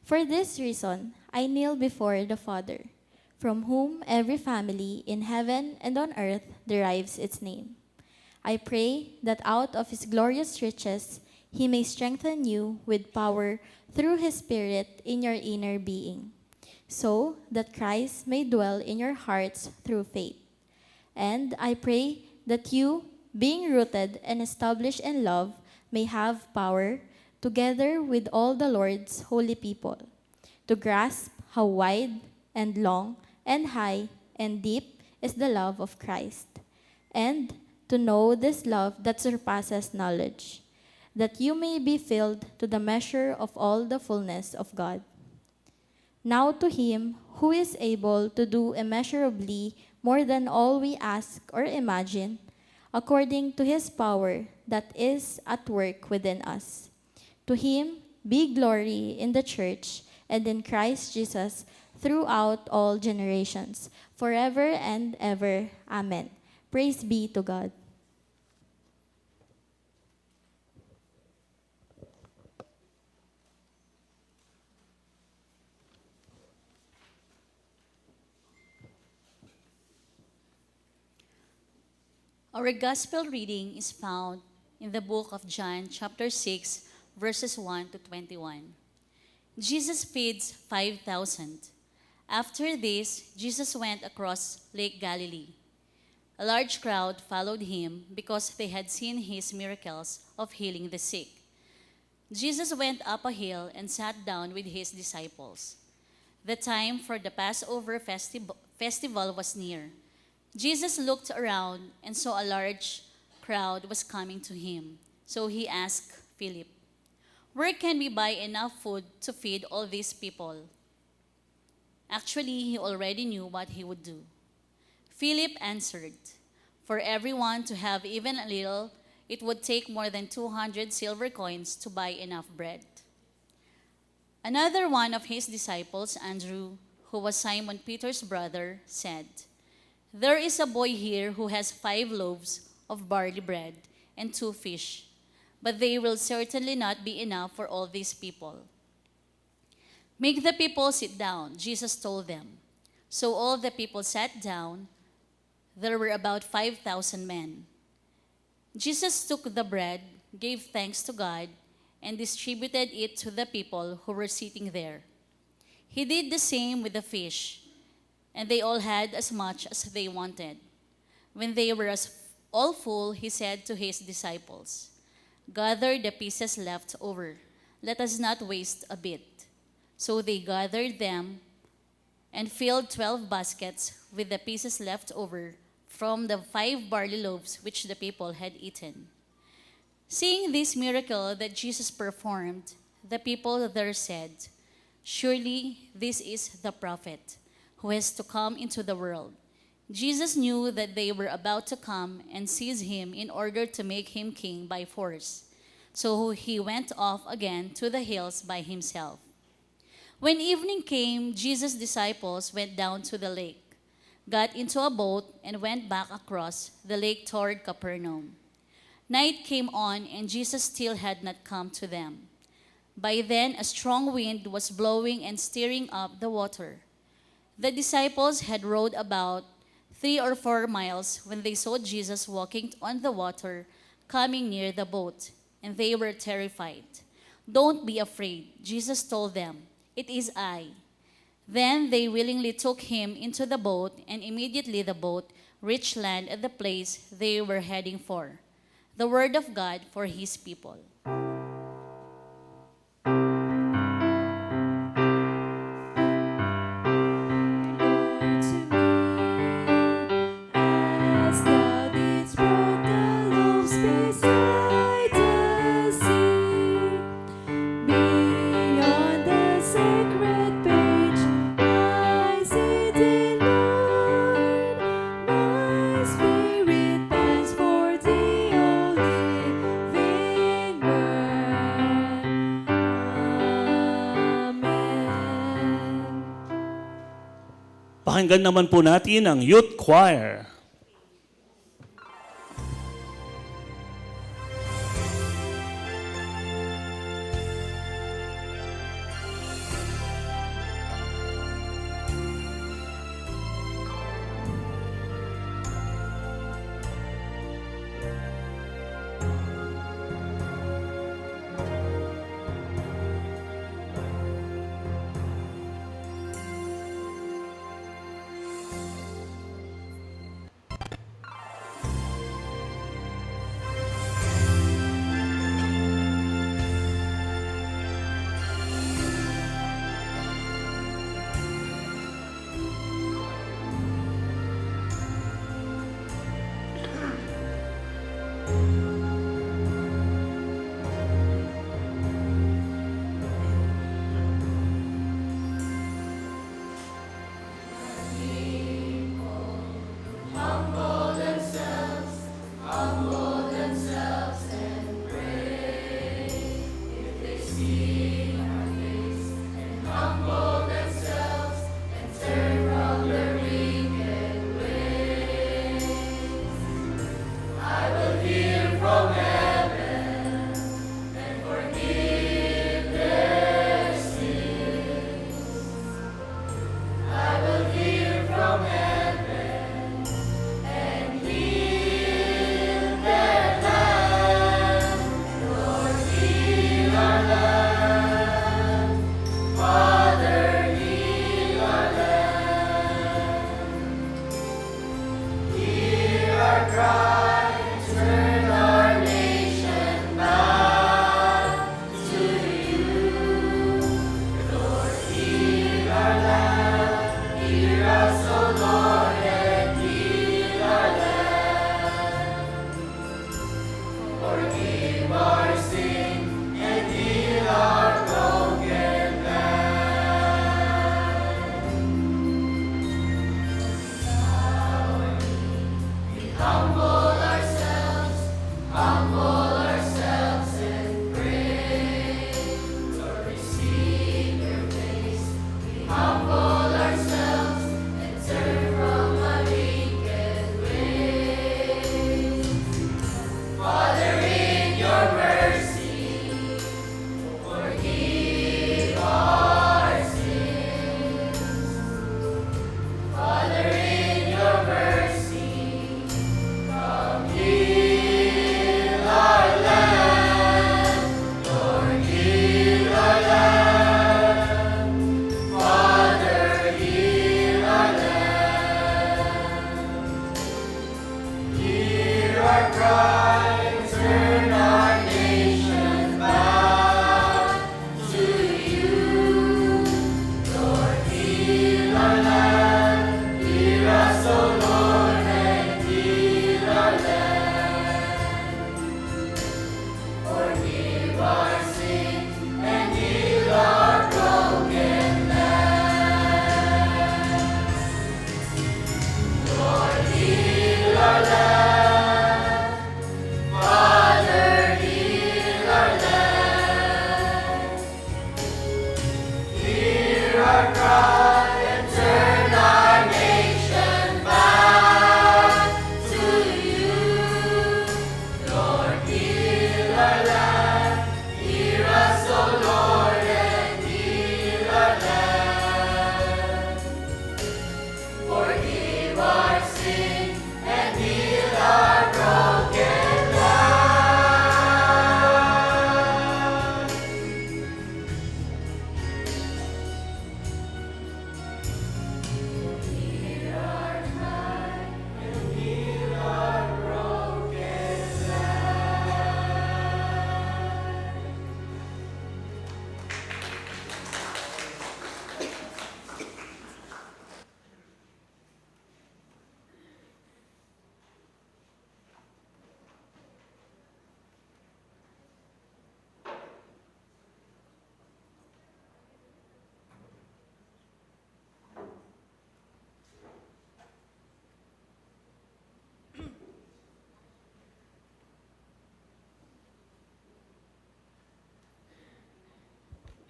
For this reason, I kneel before the Father, from whom every family in heaven and on earth derives its name. I pray that out of his glorious riches, he may strengthen you with power through his Spirit in your inner being, so that Christ may dwell in your hearts through faith. And I pray that you, being rooted and established in love, may have power, together with all the Lord's holy people, to grasp how wide and long and high and deep is the love of Christ, and to know this love that surpasses knowledge, that you may be filled to the measure of all the fullness of God. Now to him who is able to do immeasurably more than all we ask or imagine, according to his power that is at work within us. To him be glory in the church and in Christ Jesus throughout all generations, forever and ever. Amen. Praise be to God. Our gospel reading is found in the book of John, chapter 6, verses 1 to 21. Jesus feeds 5,000. After this, Jesus went across Lake Galilee. A large crowd followed him because they had seen his miracles of healing the sick. Jesus went up a hill and sat down with his disciples. The time for the Passover festival was near. Jesus looked around and saw a large crowd was coming to him. So he asked Philip, "Where can we buy enough food to feed all these people?" Actually, he already knew what he would do. Philip answered, "For everyone to have even a little it would take more than 200 silver coins to buy enough bread. Another one of his disciples, Andrew, who was Simon Peter's brother, said, "There is a boy here who has 5 loaves of barley bread and 2 fish, but they will certainly not be enough for all these people." "Make the people sit down," Jesus told them. So all the people sat down. There were about 5,000 men. Jesus took the bread, gave thanks to God, and distributed it to the people who were sitting there. He did the same with the fish, and they all had as much as they wanted. When they were all full, he said to his disciples, "Gather the pieces left over. Let us not waste a bit." So they gathered them and filled 12 baskets with the pieces left over from the 5 barley loaves which the people had eaten. Seeing this miracle that Jesus performed, the people there said, "Surely this is the prophet who has to come into the world." Jesus knew that they were about to come and seize him in order to make him king by force. So he went off again to the hills by himself. When evening came, Jesus' disciples went down to the lake, got into a boat, and went back across the lake toward Capernaum. Night came on, and Jesus still had not come to them. By then, a strong wind was blowing and stirring up the water. The disciples had rowed about 3 or 4 miles when they saw Jesus walking on the water, coming near the boat, and they were terrified. "Don't be afraid," Jesus told them. "It is I." Then they willingly took him into the boat, and immediately the boat reached land at the place they were heading for. The word of God for his people. As thou didst broke the loaves beside the sea, beyond the sacred page, I see thee, Lord. My spirit pants for thee, O living word. Amen. Pakinggan naman po natin ang youth choir.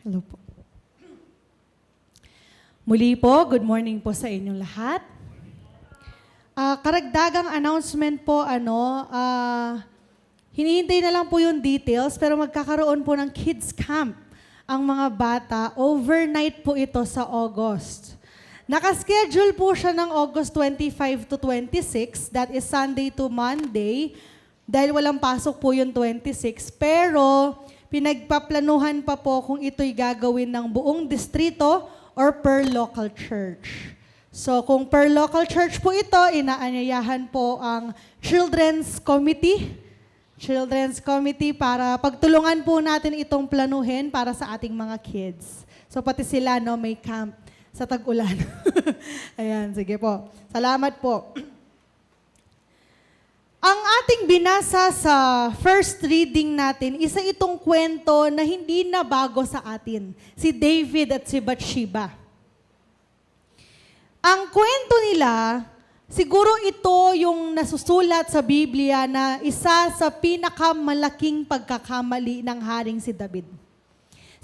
Hello po. Muli po, good morning po sa inyong lahat. Karagdagang announcement po, hinihintay na lang po yung details, pero magkakaroon po ng kids camp ang mga bata. Overnight po ito sa August. Nakaschedule po siya ng August 25 to 26, that is Sunday to Monday, dahil walang pasok po yung 26, pero pinagpaplanuhan pa po kung ito'y gagawin ng buong distrito or per local church. So kung per local church po ito, inaanyayahan po ang Children's Committee para pagtulungan po natin itong planuhin para sa ating mga kids. So pati sila may camp sa tag-ulan. Ayan, sige po. Salamat po. Ang ating binasa sa first reading natin, isa itong kwento na hindi na bago sa atin. Si David at si Bathsheba. Ang kwento nila, siguro ito yung nasusulat sa Biblia na isa sa pinakamalaking pagkakamali ng haring si David.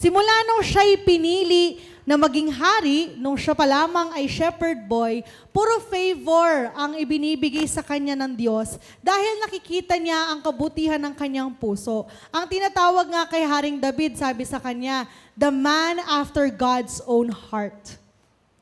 Simula nung siya'y pinili na maging hari, nung siya pa lamang ay shepherd boy, puro favor ang ibinibigay sa kanya ng Diyos dahil nakikita niya ang kabutihan ng kanyang puso. Ang tinatawag nga kay Haring David, sabi sa kanya, the man after God's own heart.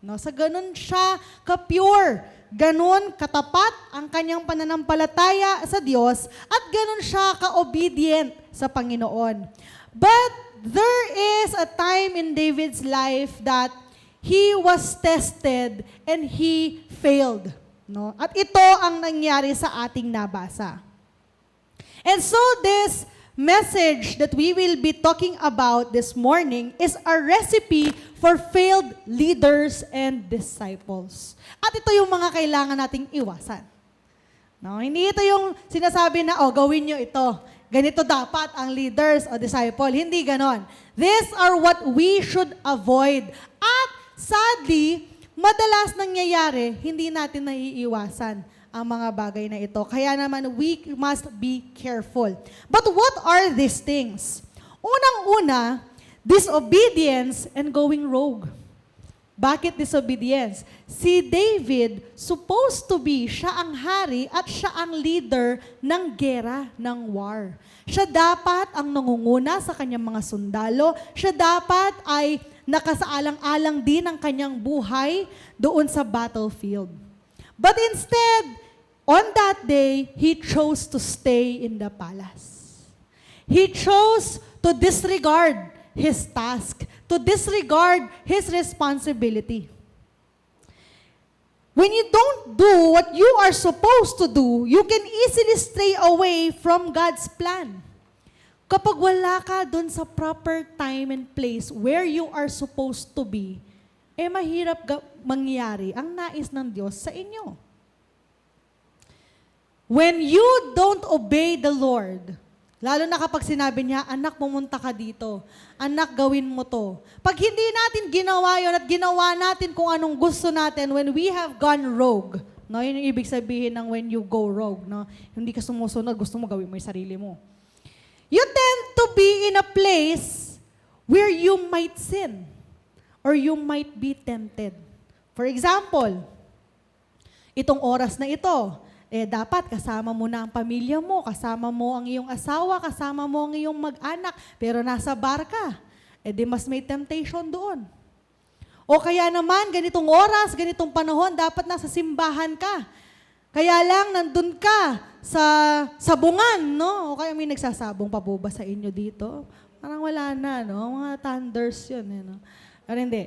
No, sa ganun siya ka-pure, ganun katapat ang kanyang pananampalataya sa Diyos at ganun siya ka-obedient sa Panginoon. But there is a time in David's life that he was tested and he failed. No? At ito ang nangyari sa ating nabasa. And so this message that we will be talking about this morning is a recipe for failed leaders and disciples. At ito yung mga kailangan nating iwasan. No? Hindi ito yung sinasabi na, gawin nyo ito. Ganito dapat ang leaders o disciple. Hindi ganon. These are what we should avoid. At sadly, madalas nangyayari, hindi natin naiiwasan ang mga bagay na ito. Kaya naman, we must be careful. But what are these things? Unang-una, disobedience and going rogue. Bakit disobedience? Si David, supposed to be, siya ang hari at siya ang leader ng gera, ng war. Siya dapat ang nangunguna sa kanyang mga sundalo. Siya dapat ay nakasaalang-alang din ang kanyang buhay doon sa battlefield. But instead, on that day, he chose to stay in the palace. He chose to disregard his task, to disregard his responsibility. When you don't do what you are supposed to do, you can easily stray away from God's plan. Kapag wala ka dun sa proper time and place where you are supposed to be, mahirap mangyari ang nais ng Diyos sa inyo. When you don't obey the Lord, lalo na kapag sinabi niya, anak, pumunta ka dito. Anak, gawin mo to. Pag hindi natin ginawa yun at ginawa natin kung anong gusto natin when we have gone rogue, no? Yun yung ibig sabihin ng when you go rogue. No? Hindi ka sumusunod, gusto mo gawin mo yung sarili mo. You tend to be in a place where you might sin or you might be tempted. For example, itong oras na ito, dapat kasama mo na ang pamilya mo, kasama mo ang iyong asawa, kasama mo ang iyong mag-anak, pero nasa bar ka, di mas may temptation doon. O kaya naman, ganitong oras, ganitong panahon, dapat nasa simbahan ka. Kaya lang, nandun ka sa sabungan, no? O kaya may nagsasabong pa po ba sa inyo dito? Parang wala na, no? Mga thunders yun, no? Pero hindi.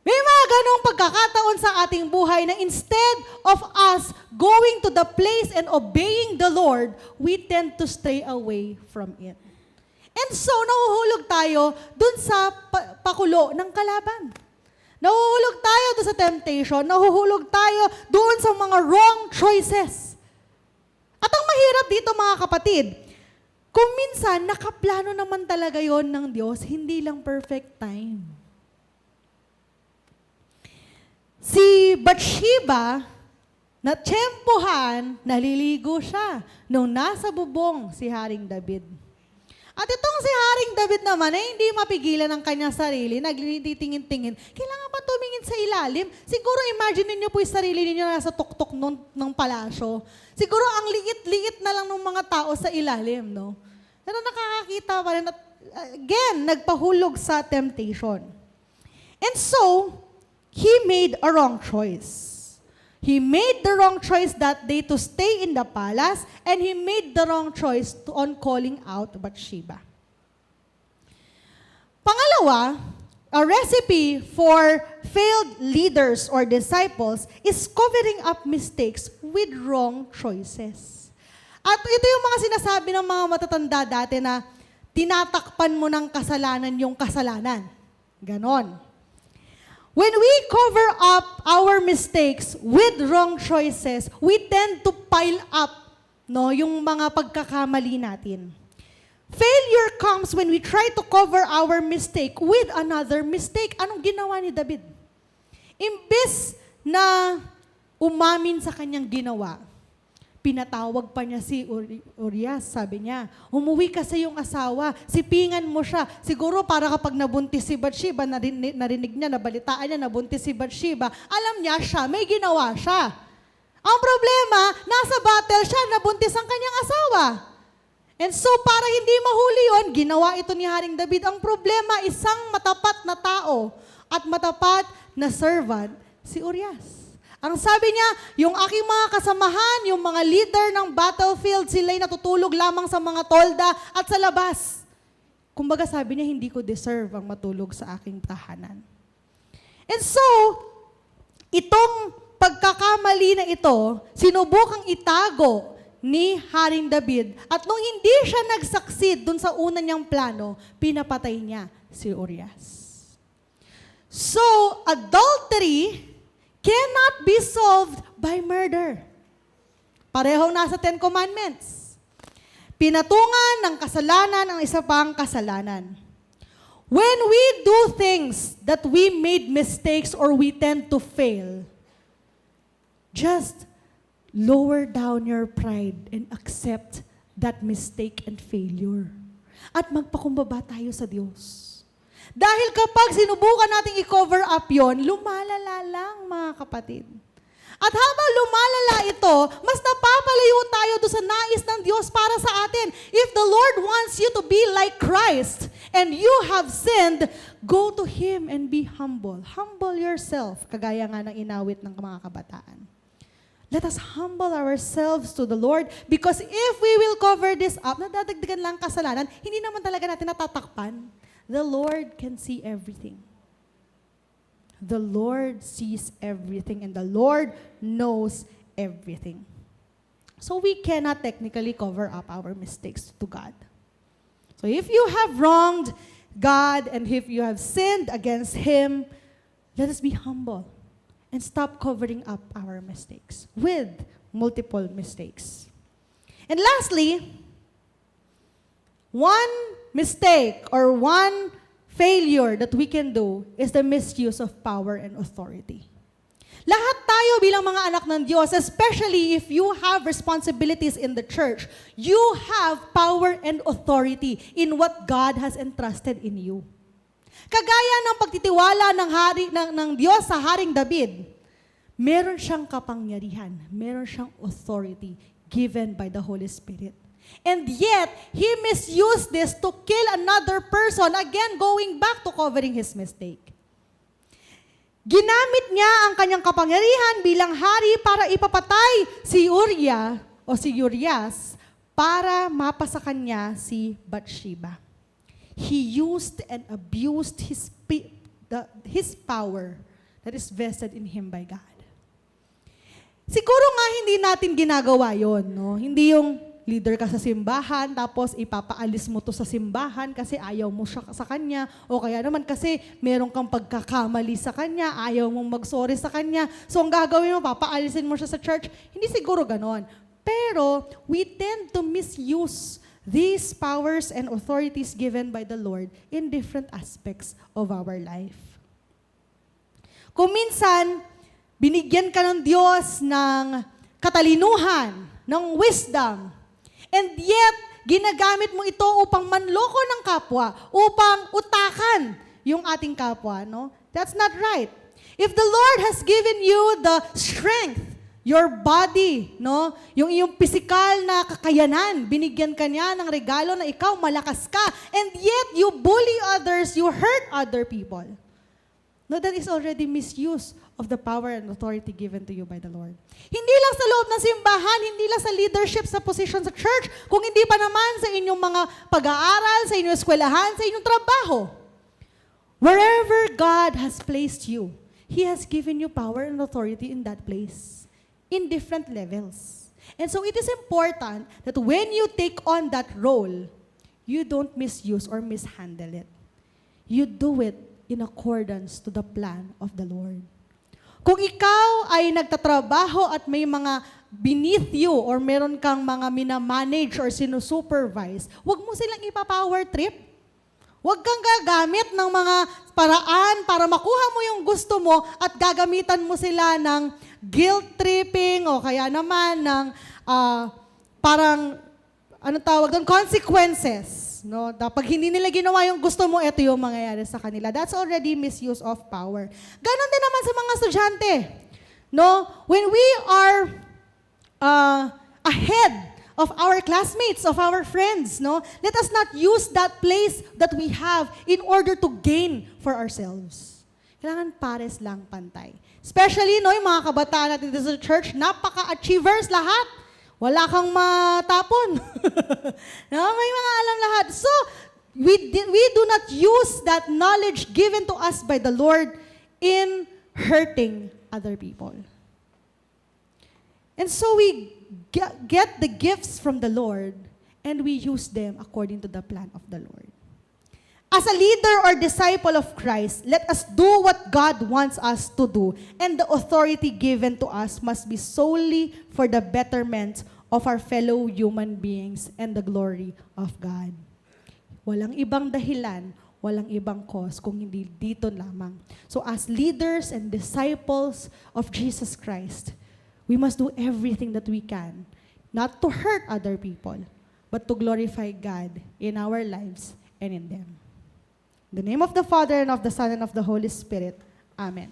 May mga ganong pagkakataon sa ating buhay na instead of us going to the place and obeying the Lord, we tend to stray away from it. And so, nahuhulog tayo dun sa pakulo ng kalaban. Nahuhulog tayo dun sa temptation. Nahuhulog tayo dun sa mga wrong choices. At ang mahirap dito, mga kapatid, kung minsan, nakaplano naman talaga yon ng Diyos, hindi lang perfect time. Si Bathsheba, natsyempohan, naliligo siya nung nasa bubong si Haring David. At itong si Haring David naman ay hindi mapigilan ang kanyang sarili, nagtitingin-tingin. Kailangan pa tumingin sa ilalim. Siguro imagine niyo po yung sarili niyo nasa tuktok ng palasyo. Siguro ang liit-liit na lang ng mga tao sa ilalim, no? Pero nakakakita pa rin at again, nagpahulog sa temptation. And so, he made a wrong choice. He made the wrong choice that day to stay in the palace, and he made the wrong choice on calling out Bathsheba. Pangalawa, a recipe for failed leaders or disciples is covering up mistakes with wrong choices. At ito yung mga sinasabi ng mga matatanda dati na tinatakpan mo ng kasalanan yung kasalanan. Ganon. When we cover up our mistakes with wrong choices, we tend to pile up, no, yung mga pagkakamali natin. Failure comes when we try to cover our mistake with another mistake. Anong ginawa ni David? Imbes na umamin sa kanyang ginawa, pinatawag pa niya si Urias, sabi niya, umuwi ka sa iyong asawa, sipingan mo siya. Siguro para kapag nabuntis si Bathsheba, narinig niya, nabalitaan niya, nabuntis si Bathsheba, alam niya siya, may ginawa siya. Ang problema, nasa battle siya, nabuntis ang kanyang asawa. And so para hindi mahuli yun, ginawa ito ni Haring David. Ang problema, isang matapat na tao at matapat na servant, si Urias. Ang sabi niya, yung aking mga kasamahan, yung mga leader ng battlefield, sila'y natutulog lamang sa mga tolda at sa labas. Kumbaga sabi niya, hindi ko deserve ang matulog sa aking tahanan. And so, itong pagkakamali na ito, sinubukang itago ni Haring David. At nung hindi siya nag-succeed dun sa una niyang plano, pinapatay niya si Urias. So, adultery cannot be solved by murder. Parehong nasa Ten Commandments. Pinatungan ng kasalanan ang isa pang kasalanan. When we do things that we made mistakes or we tend to fail, just lower down your pride and accept that mistake and failure. At magpakumbaba tayo sa Diyos. Dahil kapag sinubukan nating i-cover up yon, lumalala lang mga kapatid. At habang lumalala ito, mas napapalayo tayo doon sa nais ng Diyos para sa atin. If the Lord wants you to be like Christ and you have sinned, go to Him and be humble. Humble yourself, kagaya nga ng inawit ng mga kabataan. Let us humble ourselves to the Lord because if we will cover this up, nadadagdagan lang kasalanan, hindi naman talaga natin natatakpan. The Lord can see everything. The Lord sees everything and the Lord knows everything. So we cannot technically cover up our mistakes to God. So if you have wronged God and if you have sinned against Him, let us be humble and stop covering up our mistakes with multiple mistakes. And lastly, one mistake or one failure that we can do is the misuse of power and authority. Lahat tayo bilang mga anak ng Diyos, especially if you have responsibilities in the church, you have power and authority in what God has entrusted in you. Kagaya ng pagtitiwala ng Diyos sa Haring David, meron siyang kapangyarihan, meron siyang authority given by the Holy Spirit. And yet, he misused this to kill another person, again going back to covering his mistake. Ginamit niya ang kanyang kapangyarihan bilang hari para ipapatay si Urias para mapasa kanya si Bathsheba. He used and abused his power that is vested in him by God. Siguro nga hindi natin ginagawa yon, no? Hindi yung leader ka sa simbahan, tapos ipapaalis mo to sa simbahan kasi ayaw mo siya sa kanya, o kaya naman kasi meron kang pagkakamali sa kanya, ayaw mong mag-sorry sa kanya, so ang gagawin mo, papaalisin mo siya sa church. Hindi siguro ganon. Pero we tend to misuse these powers and authorities given by the Lord in different aspects of our life. Kung minsan, binigyan ka ng Diyos ng katalinuhan, ng wisdom, and yet, Ginagamit mo ito upang manloko ng kapwa, upang utakan yung ating kapwa, no? That's not right. If the Lord has given you the strength, your body, no? Yung iyong physical na kakayanan, binigyan ka niya ng regalo na ikaw malakas ka, and yet you bully others, you hurt other people. No, that is already misuse of the power and authority given to you by the Lord. Hindi lang sa loob ng simbahan, hindi lang sa leadership, sa position sa church, kung hindi pa naman sa inyong mga pag-aaral, sa inyong eskwelahan, sa inyong trabaho. Wherever God has placed you, He has given you power and authority in that place, in different levels. And so it is important that when you take on that role, you don't misuse or mishandle it. You do it in accordance to the plan of the Lord. Kung ikaw ay nagtatrabaho at may mga beneath you or meron kang mga minamanage or sinusupervise, huwag mo silang ipa-power trip. Huwag kang gagamit ng mga paraan para makuha mo yung gusto mo at gagamitan mo sila ng guilt tripping o kaya naman ng parang, tawag doon, consequences. No? Pag hindi nila ginawa yung gusto mo, ito yung mangyayari sa kanila. That's already misuse of power. Ganon din naman sa mga estudyante. No? When we are ahead of our classmates, of our friends, no? Let us not use that place that we have in order to gain for ourselves. Kailangan pares lang, pantay. Especially, no, yung mga kabataan natin dito sa church, napaka-achievers lahat. Wala kang matapon. No, may mga alam lahat. So, we do not use that knowledge given to us by the Lord in hurting other people. And so we get the gifts from the Lord and we use them according to the plan of the Lord. As a leader or disciple of Christ, let us do what God wants us to do, and the authority given to us must be solely for the betterment of our fellow human beings and the glory of God. Walang ibang dahilan, walang ibang cause kung hindi dito lamang. So as leaders and disciples of Jesus Christ, we must do everything that we can, not to hurt other people, but to glorify God in our lives and in them. In the name of the Father, and of the Son, and of the Holy Spirit. Amen.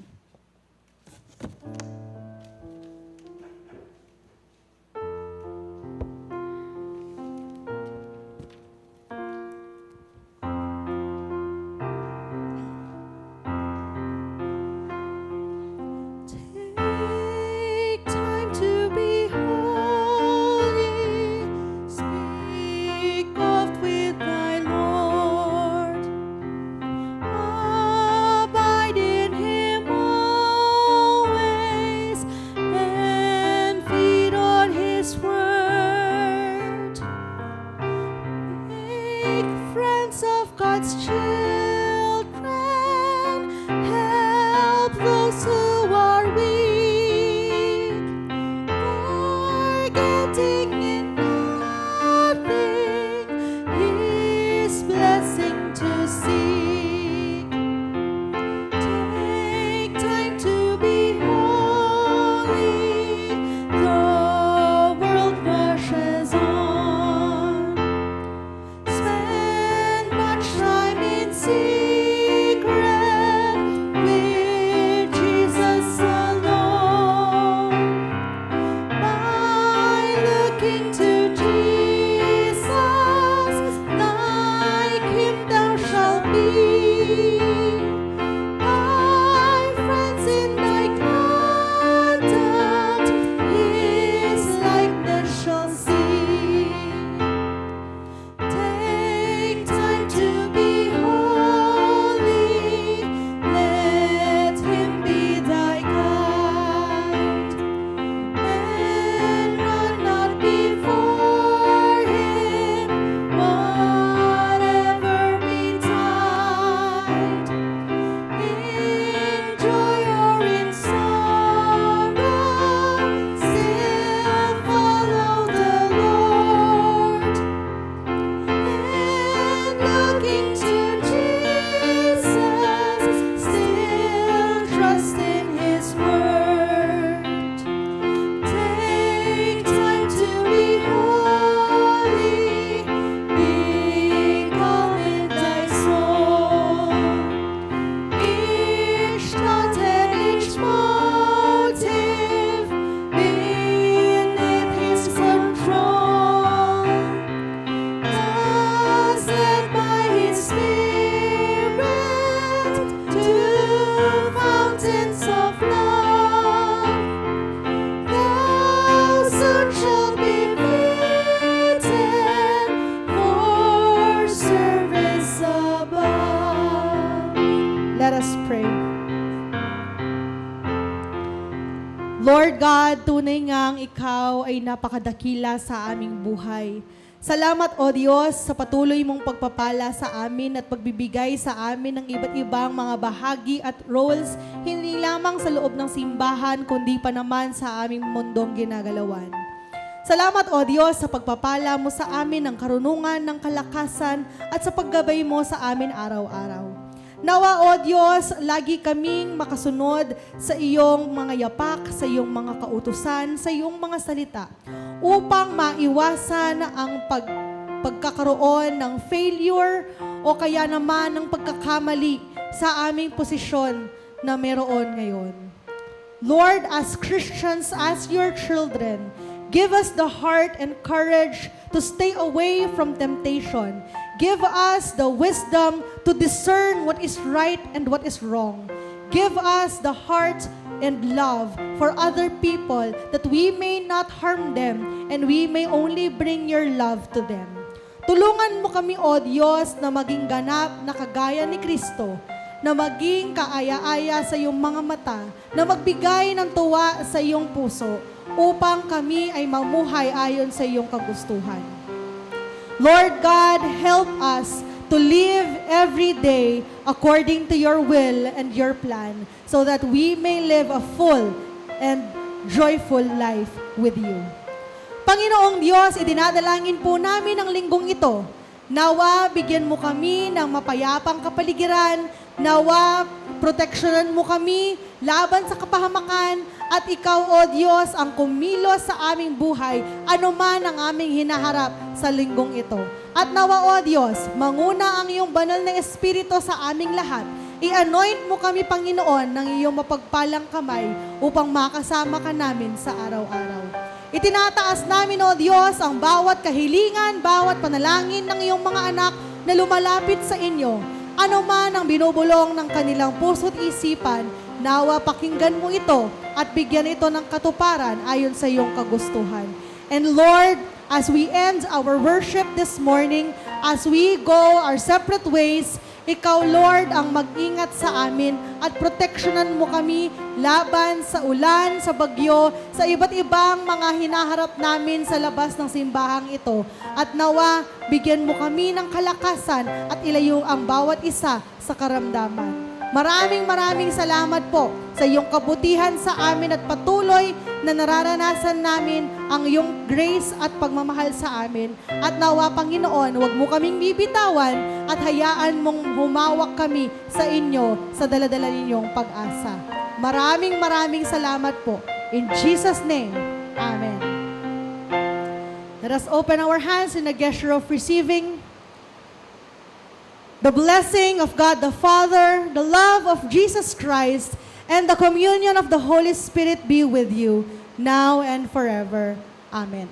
Take time to be holy. Speak oft with thy Lord. Abide in Him always. Lord God, tunay ngang ikaw ay napakadakila sa aming buhay. Salamat, O Diyos, sa patuloy mong pagpapala sa amin at pagbibigay sa amin ng iba't ibang mga bahagi at roles, hindi lamang sa loob ng simbahan, kundi pa naman sa aming mundong ginagalawan. Salamat, O Diyos, sa pagpapala mo sa amin ng karunungan, ng kalakasan, at sa paggabay mo sa amin araw-araw. Nawa, O Diyos, lagi kaming makasunod sa iyong mga yapak, sa iyong mga kautusan, sa iyong mga salita, upang maiwasan ang pagkakaroon ng failure o kaya naman ng pagkakamali sa aming posisyon na meron ngayon. Lord, as Christians, as your children, give us the heart and courage to stay away from temptation. Give us the wisdom to discern what is right and what is wrong. Give us the heart and love for other people that we may not harm them and we may only bring your love to them. Tulungan mo kami, O Diyos, na maging ganap na kagaya ni Kristo, na maging kaaya-aya sa iyong mga mata, na magbigay ng tuwa sa iyong puso, upang kami ay mamuhay ayon sa iyong kagustuhan. Lord God, help us to live every day according to your will and your plan, so that we may live a full and joyful life with you. Panginoong Diyos, idinadalangin po namin ang linggong ito. Nawa, bigyan mo kami ng mapayapang kapaligiran. Nawa, proteksyonan mo kami laban sa kapahamakan. At ikaw, O Diyos, ang kumilos sa aming buhay, anuman ang aming hinaharap sa linggong ito. At nawa, O Diyos, manguna ang iyong banal na Espiritu sa aming lahat. I-anoint mo kami, Panginoon, ng iyong mapagpalang kamay upang makasama ka namin sa araw-araw. Itinataas namin, O Diyos, ang bawat kahilingan, bawat panalangin ng iyong mga anak na lumalapit sa inyo. Ano man ang binubulong ng kanilang puso't isipan, nawa pakinggan mo ito at bigyan ito ng katuparan ayon sa iyong kagustuhan. And Lord, as we end our worship this morning, as we go our separate ways, ikaw, Lord, ang mag-ingat sa amin at proteksyonan mo kami laban sa ulan, sa bagyo, sa iba't ibang mga hinaharap namin sa labas ng simbahang ito. At nawa, bigyan mo kami ng kalakasan at ilayo ang bawat isa sa karamdaman. Maraming salamat po sa iyong kabutihan sa amin at patuloy na nararanasan namin ang iyong grace at pagmamahal sa amin. At nawa, Panginoon, huwag mo kaming bibitawan at hayaan mong humawak kami sa inyo sa daladala ninyong pag-asa. Maraming salamat po. In Jesus' name, Amen. Let us open our hands in a gesture of receiving the blessing of God the Father, the love of Jesus Christ, and the communion of the Holy Spirit be with you now and forever. Amen.